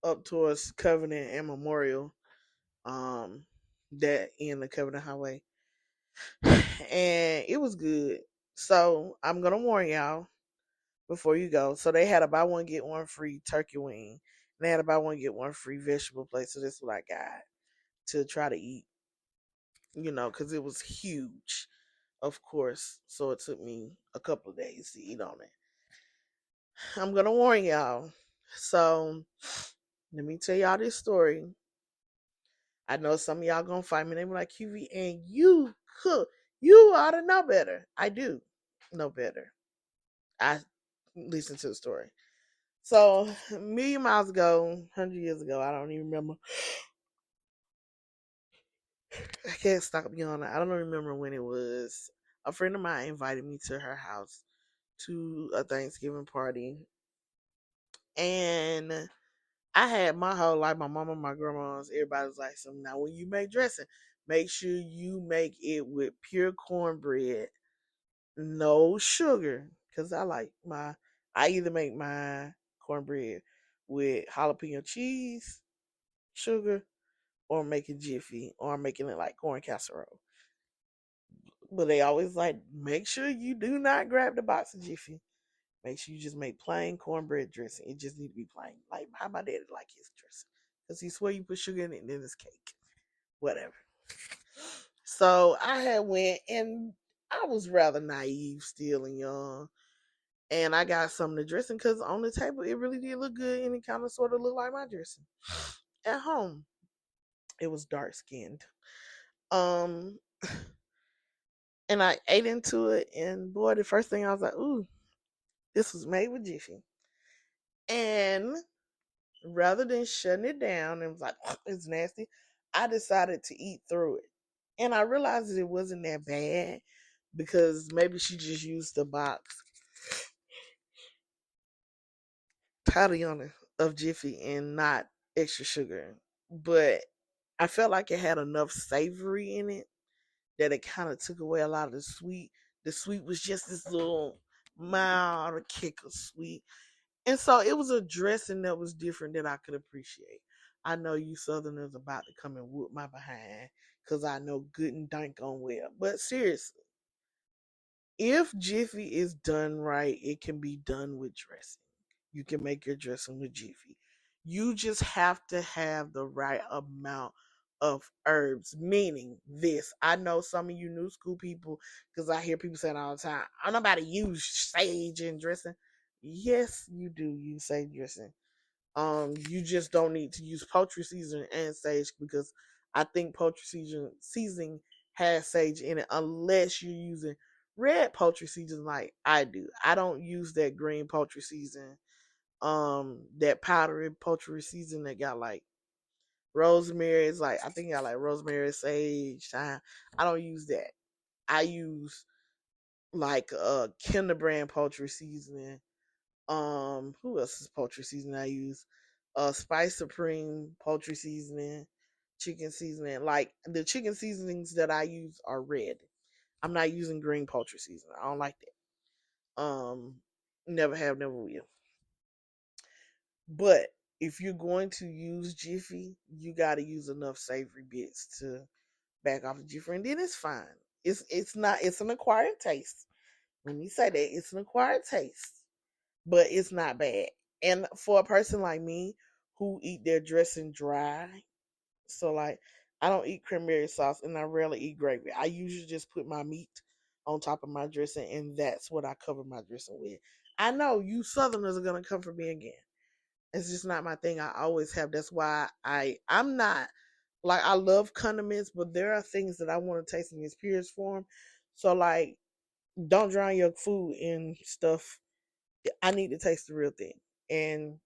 up towards Covenant and Memorial. Um, that in the Covenant Highway, and it was good. So I'm gonna warn y'all before you go. So they had a buy one get one free turkey wing. And they had a buy one get one free vegetable plate. So this is what I got to try to eat. Because it was huge, of course. So it took me a couple of days to eat on it. I'm gonna warn y'all. So let me tell y'all this story. I know some of y'all gonna fight me. They be like, QV, and you cook. You ought to know better. I do know better. I listen to the story. So, a million miles ago, 100 years ago, I don't even remember. I can't stop yawning. I don't remember when it was. A friend of mine invited me to her house to a Thanksgiving party. And I had my whole life, my mama, my grandma's, everybody was like, so now when you make dressing, make sure you make it with pure cornbread, no sugar. Cause I either make my cornbread with jalapeno cheese, sugar, or make it jiffy, or I'm making it like corn casserole. But they always like, make sure you do not grab the box of jiffy. Make sure you just make plain cornbread dressing. It just need to be plain. Like how my daddy like his dressing. Because he swear you put sugar in it and then it's cake. Whatever. So I had went and I was rather naive still and young. And I got some of the dressing because on the table it really did look good and it kind of sort of looked like my dressing at home. It was dark skinned. Um, and I ate into it, and boy, the first thing I was like, "Ooh, this was made with Jiffy." And rather than shutting it down and was like, "It's nasty," I decided to eat through it, and I realized that it wasn't that bad because maybe she just used the box Tatiana of Jiffy and not extra sugar. But I felt like it had enough savory in it that it kind of took away a lot of the sweet. The sweet was just this little mild kick of sweet. And so it was a dressing that was different that I could appreciate. I know you Southerners about to come and whoop my behind because I know good and dank on well. But seriously, if Jiffy is done right, it can be done with dressing. You can make your dressing with Jiffy. You just have to have the right amount of herbs. Meaning this, I know some of you new school people, because I hear people saying all the time, "I'm not about to use sage in dressing." Yes, you do use sage dressing. You just don't need to use poultry seasoning and sage because I think poultry seasoning has sage in it unless you're using red poultry seasoning like I do. I don't use that green poultry seasoning, that powdery poultry seasoning that got like rosemary. It's like I think I like rosemary, sage, thyme. I don't use that. I use like Kinder Brand poultry seasoning. Who else's poultry seasoning I use? Spice Supreme poultry seasoning, chicken seasoning. Like the chicken seasonings that I use are red. I'm not using green poultry seasoning. I don't like that. Never have, never will. But if you're going to use Jiffy, you got to use enough savory bits to back off the Jiffy, and then it's fine. It's not. It's an acquired taste. Let me say that it's an acquired taste, but it's not bad. And for a person like me who eat their dressing dry, so like I don't eat cranberry sauce and I rarely eat gravy. I usually just put my meat on top of my dressing and that's what I cover my dressing with. I know you Southerners are gonna come for me again. It's just not my thing. I always have. That's why I'm not like I love condiments, but there are things that I want to taste in its purest form. So like don't drown your food in stuff. I need to taste the real thing. And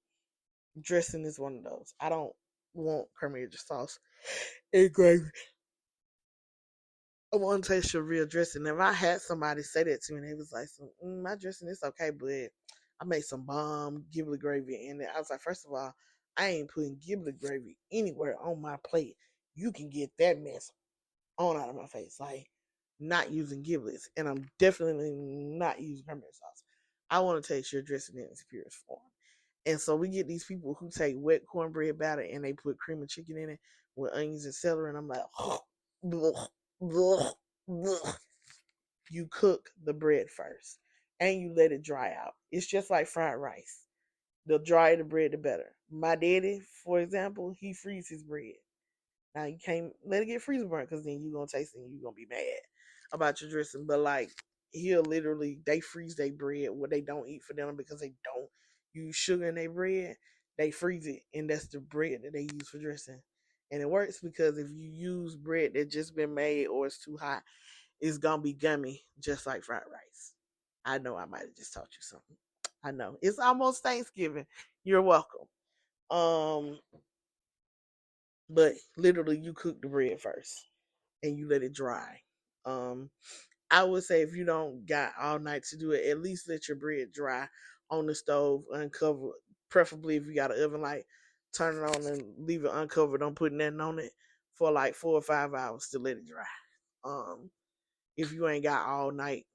dressing is one of those. I don't want cranberry sauce and gravy. I want to taste your real dressing. If I had somebody say that to me, and they was like, "My dressing is okay, but I made some bomb giblet gravy in it." I was like, first of all, I ain't putting giblet gravy anywhere on my plate. You can get that mess on out of my face. Like, not using giblets, and I'm definitely not using cranberry sauce. I want to taste your dressing in its purest form. And so we get these people who take wet cornbread batter and they put cream of chicken in it with onions and celery, and I'm like, blech, blech, blech. You cook the bread first and you let it dry out. It's just like fried rice. The drier the bread, the better. My daddy, for example, he freezes his bread. Now you can't let it get freezer burnt because then you're gonna taste it and you're gonna be mad about your dressing. But like he'll literally they freeze their bread what they don't eat for dinner because they don't use sugar in their bread. They freeze it and that's the bread that they use for dressing. And it works because if you use bread that just been made or it's too hot, it's gonna be gummy just like fried rice. I know I might have just taught you something. I know. It's almost Thanksgiving. You're welcome. Um, but literally you cook the bread first and you let it dry. Um, I would say if you don't got all night to do it, at least let your bread dry on the stove, uncover. Preferably if you got an oven light, turn it on and leave it uncovered. Don't put nothing on it for like 4 or 5 hours to let it dry. If you ain't got all night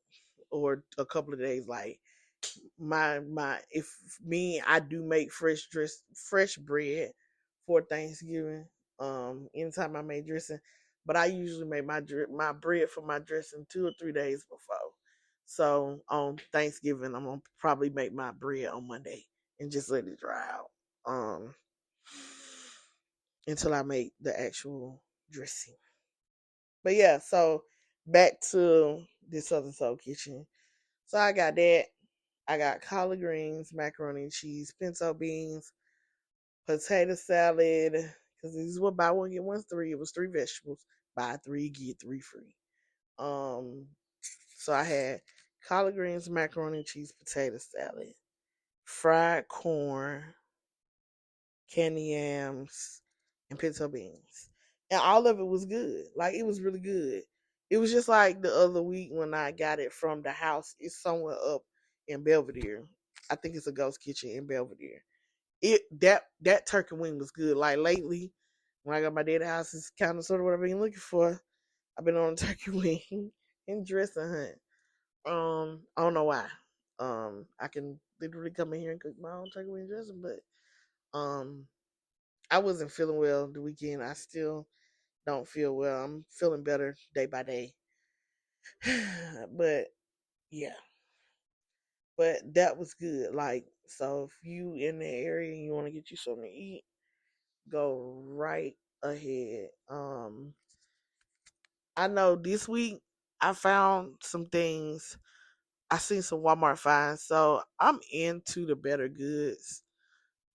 or a couple of days, like my if me I do make fresh bread for Thanksgiving. Anytime I make dressing, but I usually make my bread for my dressing 2 or 3 days before. So on Thanksgiving, I'm gonna probably make my bread on Monday and just let it dry out. Until I make the actual dressing. But yeah, so back to this Southern Soul Kitchen. So I got that. I got collard greens, macaroni and cheese, pinto beans, potato salad, because this is what buy one get one's three. It was three vegetables. Buy three get three free. Um, so I had collard greens, macaroni and cheese, potato salad, fried corn, candy yams, and pinto beans. And all of it was good. Like, it was really good. It was just like the other week when I got it from the house. It's somewhere up in Belvedere. I think it's a ghost kitchen in Belvedere. That turkey wing was good. Like, lately, when I got my dad's house, it's kind of sort of what I've been looking for. I've been on a turkey wing and dressing hunt. I don't know why. I can literally come in here and cook my own turkey wing dressing, but um, I wasn't feeling well the weekend. I still don't feel well. I'm feeling better day by day. But yeah, but that was good. Like, so if you in the area and you want to get you something to eat, go right ahead. I know this week I found some things. I seen some Walmart finds, so I'm into the Better Goods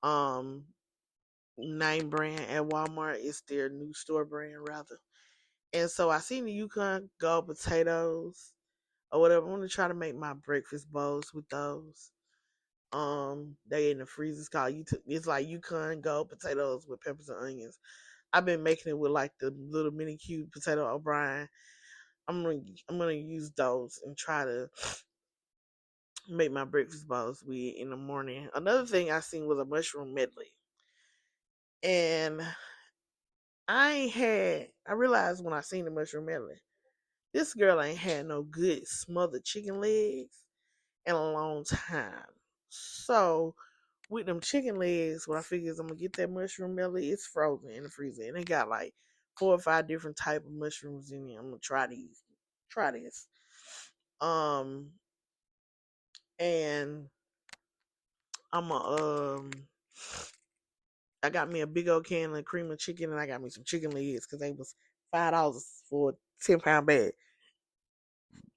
um name brand at Walmart. It's their new store brand rather. And so I seen the Yukon Gold potatoes or whatever. I want to try to make my breakfast bowls with those. They in the freezer. It's like Yukon Gold potatoes with peppers and onions. I've been making it with like the little mini cube potato O'Brien. I'm gonna use those and try to make my breakfast bowls with in the morning. Another thing I seen was a mushroom medley, and I realized when I seen the mushroom medley, this girl ain't had no good smothered chicken legs in a long time. So with them chicken legs, what I figure is I'm gonna get that mushroom medley. It's frozen in the freezer, and it got like 4 or 5 different type of mushrooms in it. I'm gonna try these. Try this. Um, and I'm a I got me a big old can of cream of chicken, and I got me some chicken legs because they was $5 for a 10 pound bag.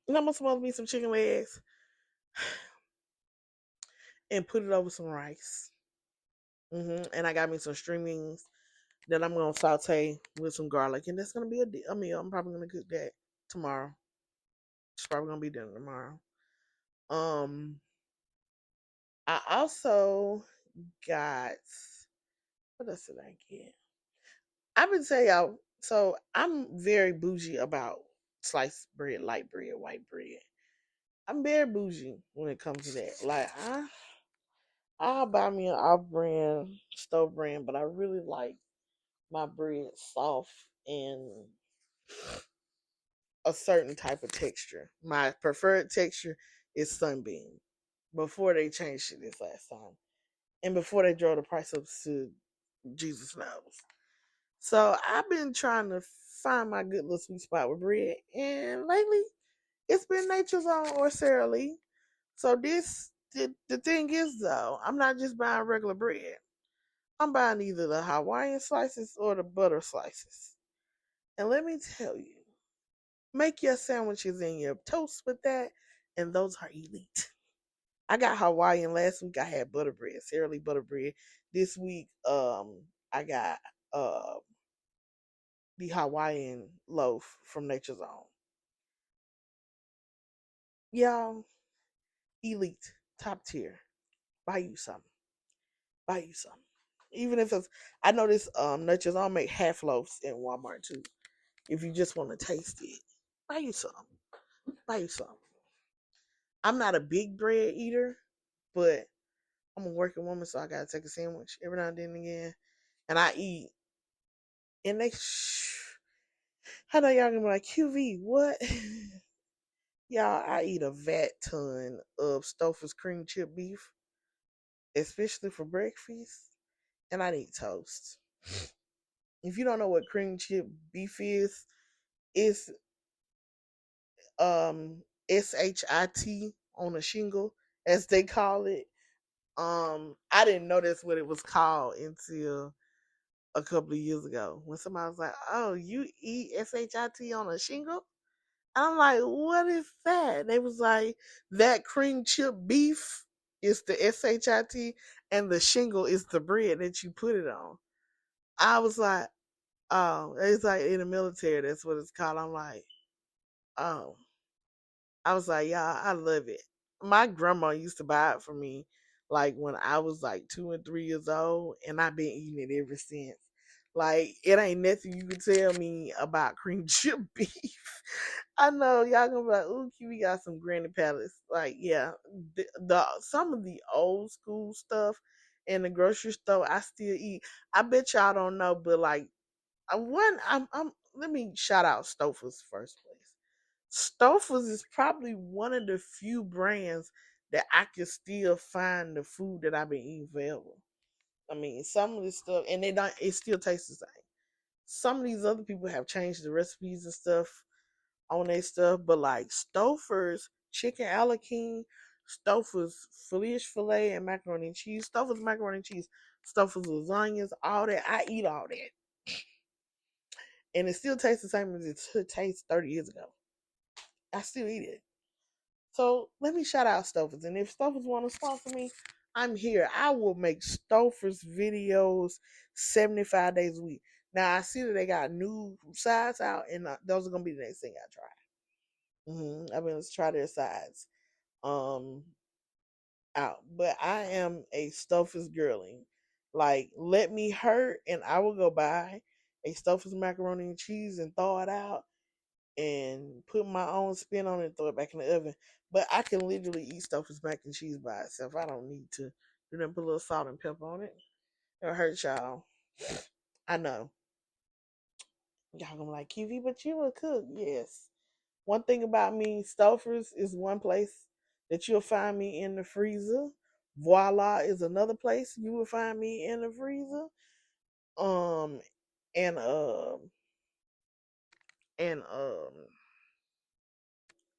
And I'm gonna smother me some chicken legs and put it over some rice. And I got me some string beans that I'm gonna saute with some garlic, and that's gonna be a meal. I'm probably gonna cook that tomorrow. It's probably gonna be done tomorrow. Um, I also got, what else did I get? I would say so I'm very bougie about sliced bread, light bread, white bread. I'm very bougie when it comes to that. Like, I'll buy me an off brand, stove brand, but I really like my bread soft and a certain type of texture. My preferred texture is sunbeam. Before they changed it this last time, and before they drove the price up to Jesus knows. So I've been trying to find my good little sweet spot with bread, and lately it's been Nature's Own or Sara Lee. So the thing is though, I'm not just buying regular bread. I'm buying either the Hawaiian slices or the butter slices. And let me tell you, make your sandwiches and your toast with that, and those are elite. I got Hawaiian last week. I had butter bread, Sara Lee butter bread. This week, I got the Hawaiian loaf from Nature's Own. Y'all, elite, top tier. Buy you some. Buy you some. Even if it's, I know this Nature's Own make half loaves in Walmart too. If you just want to taste it, buy you some. Buy you some. I'm not a big bread eater, but I'm a working woman, so I gotta take a sandwich every now and then again. And I eat, and I know y'all gonna be like, QV, what? Y'all, I eat a vat ton of Stouffer's cream chip beef, especially for breakfast, and I need toast. If you don't know what cream chip beef is, it's SHIT on a shingle, as they call it. I didn't know that's what it was called until a couple of years ago when somebody was like, "Oh, you eat SHIT on a shingle?" I'm like, "What is that?" They was like, "That cream chip beef is the SHIT, and the shingle is the bread that you put it on." I was like, oh, it's like in the military. That's what it's called. I'm like, oh, I was like, yeah, I love it. My grandma used to buy it for me, like when I was like 2 and 3 years old, and I've been eating it ever since. Like it ain't nothing you can tell me about cream chip beef. I know y'all gonna be like, "Ooh, Kiwi got some Granny Palace." Like, yeah, the some of the old school stuff in the grocery store I still eat. I bet y'all don't know, but like, I'm let me shout out Stouffer's first place. Stouffer's is probably one of the few brands that I can still find the food that I've been eating forever. I mean, some of this stuff, and it still tastes the same. Some of these other people have changed the recipes and stuff on their stuff, but like Stouffer's chicken a la king, Stouffer's fish fillet and macaroni and cheese, Stouffer's macaroni and cheese, Stouffer's lasagnas, all that. I eat all that, and it still tastes the same as it tastes 30 years ago. I still eat it. So let me shout out Stouffer's. And if Stouffer's want to sponsor me, I'm here. I will make Stouffer's videos 75 days a week. Now I see that they got new sides out, and those are gonna be the next thing I try. I mean, let's try their sides um out. But I am a Stouffer's girly. Like, let me hurt, and I will go buy a Stouffer's macaroni and cheese and thaw it out and put my own spin on it and throw it back in the oven. But I can literally eat stuff as mac and cheese by itself. I don't need to do them put a little salt and pepper on it. It'll hurt y'all. I know. Y'all gonna be like, Kiwi, but you a cook. Yes. One thing about me, Stouffer's is one place that you'll find me in the freezer. Voila is another place you will find me in the freezer. Um and and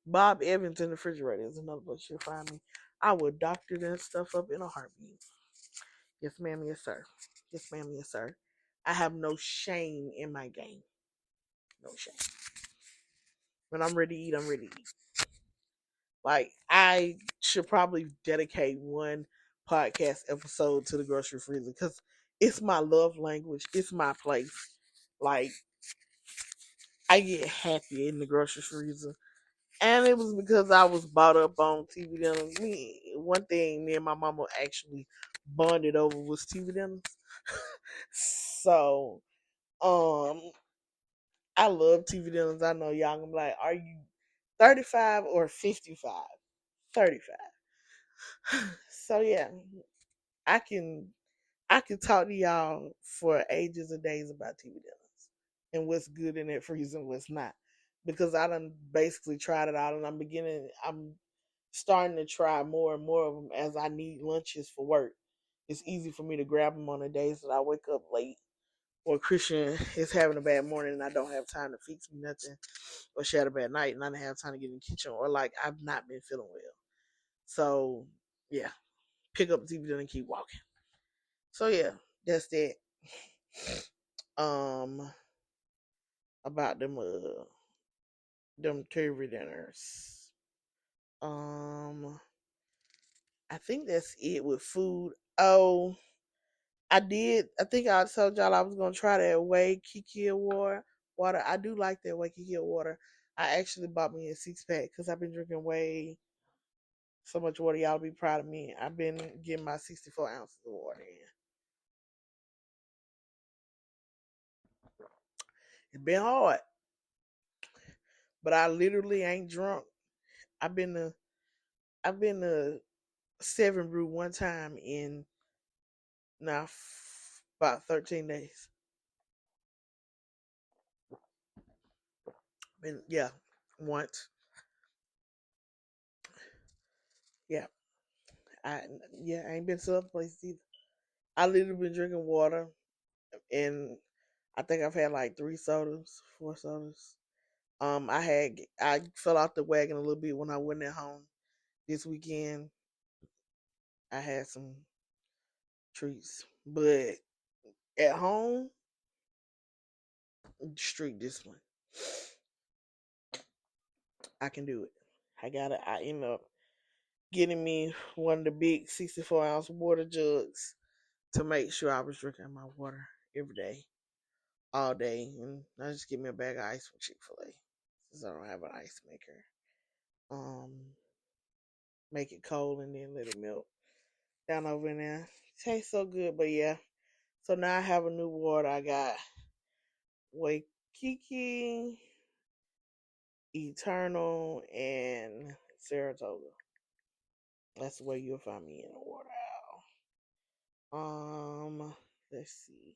Bob Evans in the refrigerator is another place you'll find me. I would doctor that stuff up in a heartbeat. Yes, ma'am. Yes, sir. Yes, ma'am. Yes, sir. I have no shame in my game. No shame. When I'm ready to eat, I'm ready to eat. Like, I should probably dedicate one podcast episode to the grocery freezer because it's my love language. It's my place. Like, I get happy in the grocery freezer. And it was because I was brought up on TV dinners. One thing me and my mama actually bonded over was TV dinners. So, um, I love TV dinners. I know y'all gonna be like, are you 35 or 55? 35. So yeah, I can I can talk to y'all for ages and days about TV dinners and what's good in that freezer and what's not. Because I done basically tried it out and I'm starting to try more and more of them as I need lunches for work. It's easy for me to grab them on the days that I wake up late or Christian is having a bad morning and I don't have time to fix me nothing, or she had a bad night and I don't have time to get in the kitchen, or like I've not been feeling well. So yeah, pick up the TV and keep walking. So yeah, that's that. Um, about them turvy dinners. Um, I think that's it with food. Oh, I did. I think I told y'all I was gonna try that Waikiki water. I do like that Waikiki water. I actually bought me a 6 pack because I've been drinking way so much water. Y'all be proud of me. I've been getting my 64 ounces of water in. It's been hard, but I literally ain't drunk. I've been to I've been to Seven Brew one time in now about 13 days. Been yeah, once. Yeah, I I ain't been to other places either. I literally been drinking water, and I think I've had like 3 sodas, 4 sodas. I fell off the wagon a little bit when I went at home this weekend. I had some treats, but at home, street discipline. I can do it. I end up getting me one of the big 64-ounce water jugs to make sure I was drinking my water every day, all day, and I just get me a bag of ice from Chick-fil-A since I don't have an ice maker. Um, make it cold and then let it melt down over in there. Tastes so good, but yeah. So now I have a new water. I got Waikiki, Eternal, and Saratoga. That's the way you'll find me in the water let's see.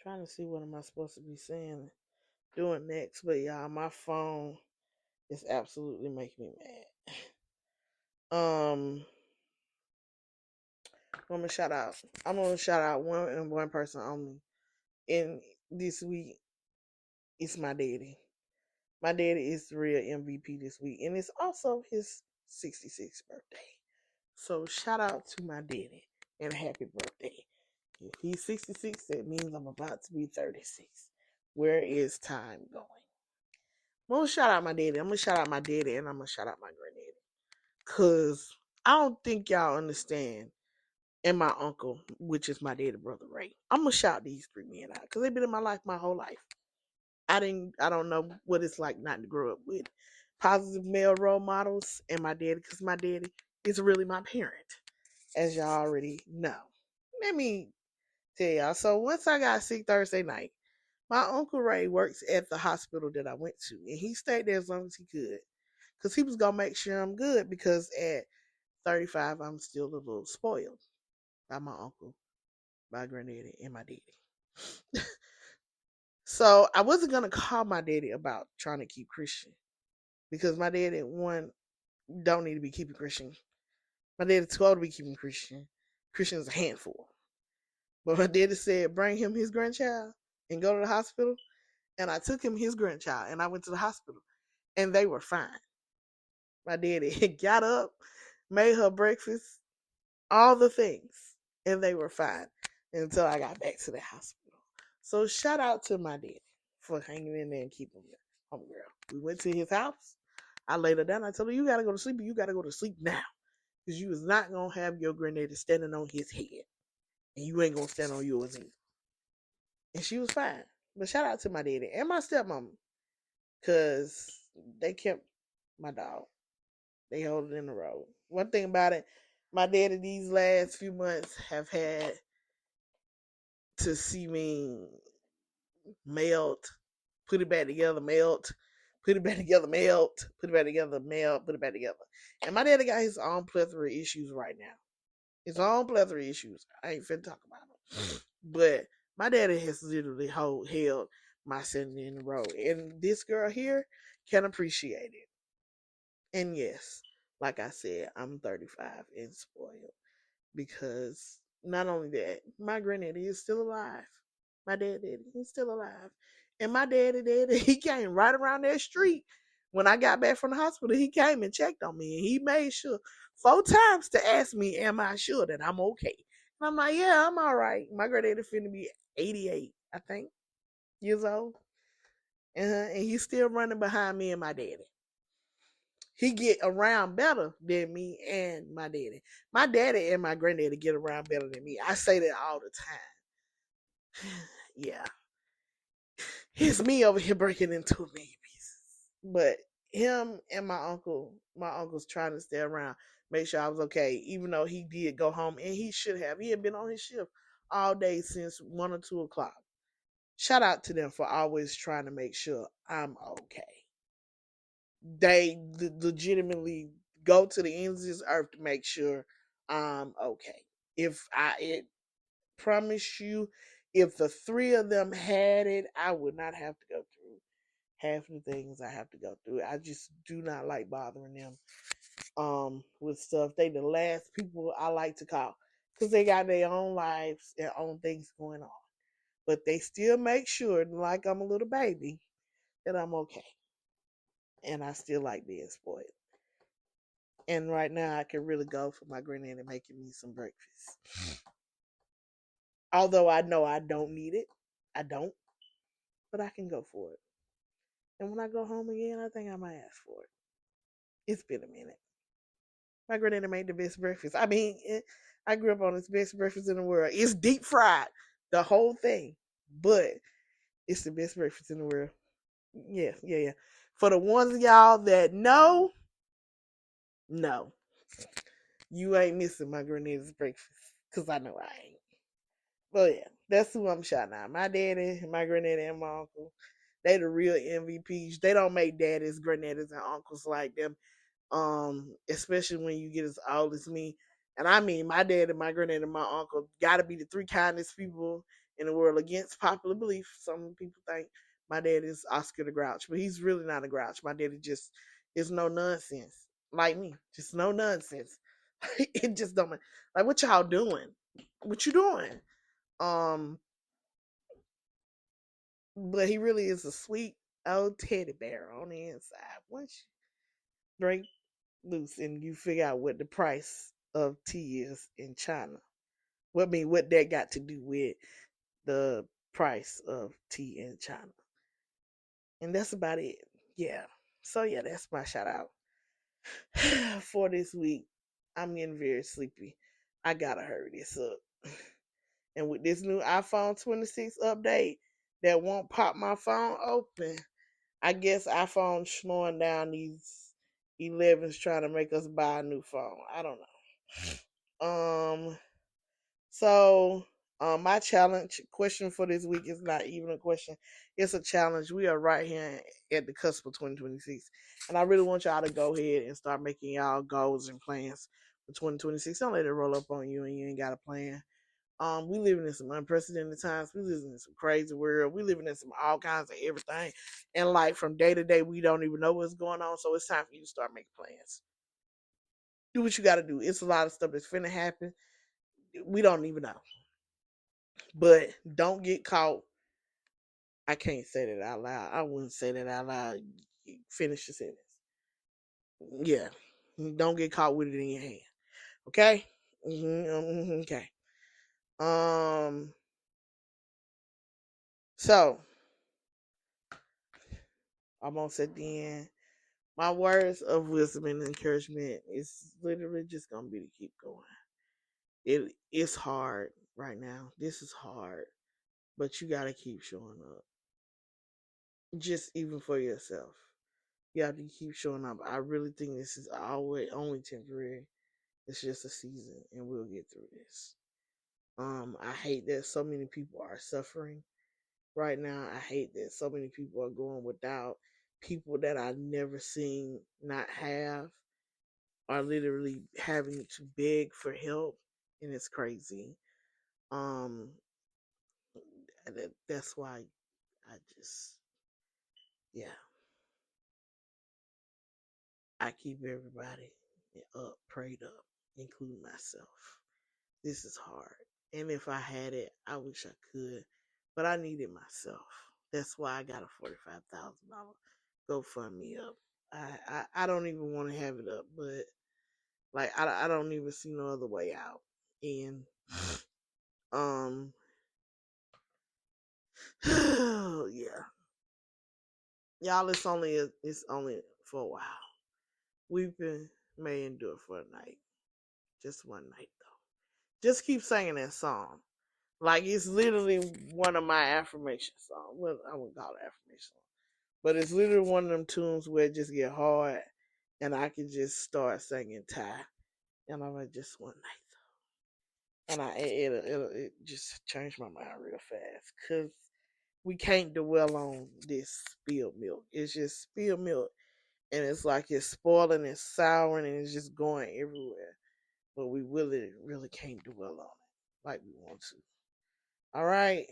Trying to see what am I supposed to be saying, doing next, but y'all, my phone is absolutely making me mad. I'm gonna shout out. I'm gonna shout out one person only. And this week, it's my daddy. My daddy is the real MVP this week, and it's also his 66th birthday. So shout out to my daddy and happy birthday. If he's 66, that means I'm about to be 36. Where is time going? I'm gonna shout out my daddy. I'm gonna shout out my daddy, and I'm gonna shout out my granddaddy. Cause I don't think y'all understand. And my uncle, which is my daddy brother Ray. I'm gonna shout these three men out because they've been in my life my whole life. I don't know what it's like not to grow up with positive male role models and my daddy, because my daddy is really my parent, as y'all already know. Let me tell y'all. So once I got sick Thursday night, my uncle Ray works at the hospital that I went to, and he stayed there as long as he could, because he was gonna make sure I'm good. Because at 35, I'm still a little spoiled by my uncle, my granddaddy, and my daddy. So I wasn't gonna call my daddy about trying to keep Christian, because my daddy, one, don't need to be keeping Christian. My daddy too old to be keeping Christian. Christian's a handful. But my daddy said bring him his grandchild and go to the hospital. And I took him his grandchild and I went to the hospital and they were fine. My daddy got up, made her breakfast, all the things, and they were fine until I got back to the hospital. So shout out to my daddy for hanging in there and keeping me homegirl. We went to his house. I laid her down. I told her, you gotta go to sleep, but you gotta go to sleep now. Because you is not gonna have your granddaddy standing on his head. And you ain't gonna stand on yours either. And she was fine. But shout out to my daddy and my stepmom. Cause they kept my dog. They hold it in the road. One thing about it, my daddy these last few months have had to see me melt, put it back together, melt, put it back together, melt, put it back together, melt, put it back together. And my daddy got his own plethora of issues right now. His own plethora of issues. I ain't finna talk about them. But my daddy has literally held my sanity in the road. And this girl here can appreciate it. And yes, like I said, I'm 35 and spoiled. Because not only that, my granddaddy is still alive. My daddy, he's still alive. And my daddy, he came right around that street. When I got back from the hospital, he came and checked on me. And he made sure 4 times to ask me, am I sure that I'm okay? And I'm like, yeah, I'm all right. My granddaddy finna be 88, I think, years old. And he's still running behind me and my daddy. He get around better than me and my daddy. My daddy and my granddaddy get around better than me. I say that all the time. Yeah. It's me over here breaking into a million pieces. But him and my uncle's trying to stay around, make sure I was okay, even though he did go home and he should have. He had been on his shift all day since 1 or 2 o'clock. Shout out to them for always trying to make sure I'm okay. They legitimately go to the ends of this earth to make sure I'm okay. If I promise you, if the three of them had it, I would not have to go through half the things I have to go through. I just do not like bothering them with stuff. They the last people I like to call because they got their own lives, their own things going on. But they still make sure, like I'm a little baby, that I'm okay. And I still like being spoiled. And right now, I can really go for my granddaddy making me some breakfast. Although I know I don't need it. I don't. But I can go for it. And when I go home again, I think I might ask for it. It's been a minute. My granddaddy made the best breakfast. I mean, I grew up on the best breakfast in the world. It's deep fried, the whole thing, but it's the best breakfast in the world. Yeah, yeah, yeah. For the ones of y'all that know, no, you ain't missing my granddaddy's breakfast, cause I know I ain't. But yeah, that's who I'm shouting out. My daddy, my granddaddy, and my uncle. They the real MVPs. They don't make daddies, granddaddies, and uncles like them. Especially when you get as old as me. And I mean, my dad and my granddad and my uncle gotta be the three kindest people in the world against popular belief. Some people think my dad is Oscar the Grouch, but he's really not a grouch. My daddy just is no nonsense. Like me. Just no nonsense. It just don't like what y'all doing? What you doing? Um, but he really is a sweet old teddy bear on the inside. Once you break loose and you figure out what the price of tea is in China. What I mean, what that got to do with the price of tea in China. And that's about it. Yeah. So yeah, that's my shout out for this week. I'm getting very sleepy. I gotta hurry this up. And with this new iPhone 26 update that won't pop my phone open, I guess iPhone slowing down these 11s trying to make us buy a new phone. I don't know. So my challenge question for this week is not even a question. It's a challenge. We are right here at the cusp of 2026. And I really want y'all to go ahead and start making y'all goals and plans for 2026. Don't let it roll up on you and you ain't got a plan. We living in some unprecedented times. We living in some crazy world. We living in some all kinds of everything. And like from day to day, we don't even know what's going on. So it's time for you to start making plans. Do what you got to do. It's a lot of stuff that's finna happen. We don't even know. But don't get caught. I can't say that out loud. I wouldn't say that out loud. Finish the sentence. Yeah. Don't get caught with it in your hand. Okay? Okay. So almost at the end. My words of wisdom and encouragement is literally just gonna be to keep going. It's hard right now. This is hard, but you gotta keep showing up. Just even for yourself, you have to keep showing up. I really think this is always only temporary. It's just a season, and we'll get through this. I hate that so many people are suffering right now. I hate that so many people are going without. People that I never seen not have are literally having to beg for help, and it's crazy. Um, that's why I just, yeah, I keep everybody up, prayed up, including myself. This is hard, and if I had it, I wish I could, but I needed myself. That's why I got a $45,000 GoFundMe up. I don't even want to have it up, but like I don't even see no other way out. And um yeah, y'all, it's only for a while. Weeping may endure for a night, just one night though. Just keep singing that song. Like it's literally one of my affirmation songs. Well, I wouldn't call it affirmation song, but it's literally one of them tunes where it just get hard, and I can just start singing Thai, and I'm like, just one night though, and it just changed my mind real fast because we can't dwell on this spilled milk. It's just spilled milk, and it's like it's spoiling and souring, and it's just going everywhere. But we really can't dwell on it like we want to. All right,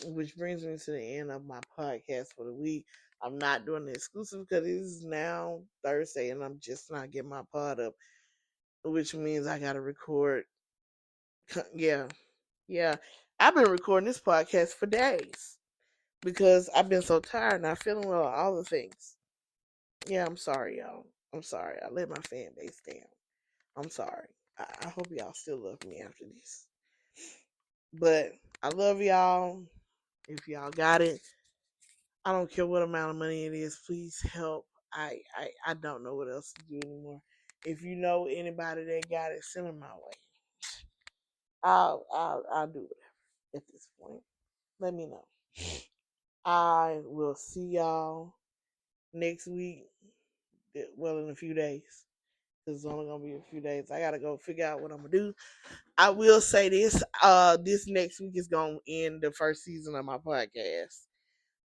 which brings me to the end of my podcast for the week. I'm not doing the exclusive because it is now Thursday, and I'm just not getting my pod up, which means I gotta record. Yeah, yeah. I've been recording this podcast for days because I've been so tired, not feeling well, all the things. Yeah, I'm sorry, y'all. I'm sorry. I let my fan base down. I'm sorry. I hope y'all still love me after this. But I love y'all. If y'all got it, I don't care what amount of money it is. Please help. I don't know what else to do anymore. If you know anybody that got it, send them my way. I'll do whatever at this point. Let me know. I will see y'all next week. Well, in a few days. It's only gonna be a few days. I gotta go figure out what I'm gonna do. I will say this. This next week is gonna end the first season of my podcast.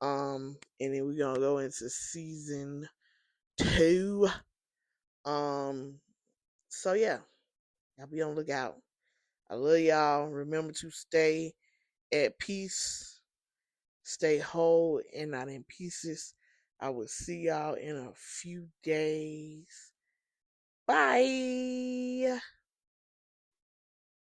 And then we're gonna go into season 2. So yeah, y'all be on the lookout. I love y'all. Remember to stay at peace, stay whole and not in pieces. I will see y'all in a few days. Bye.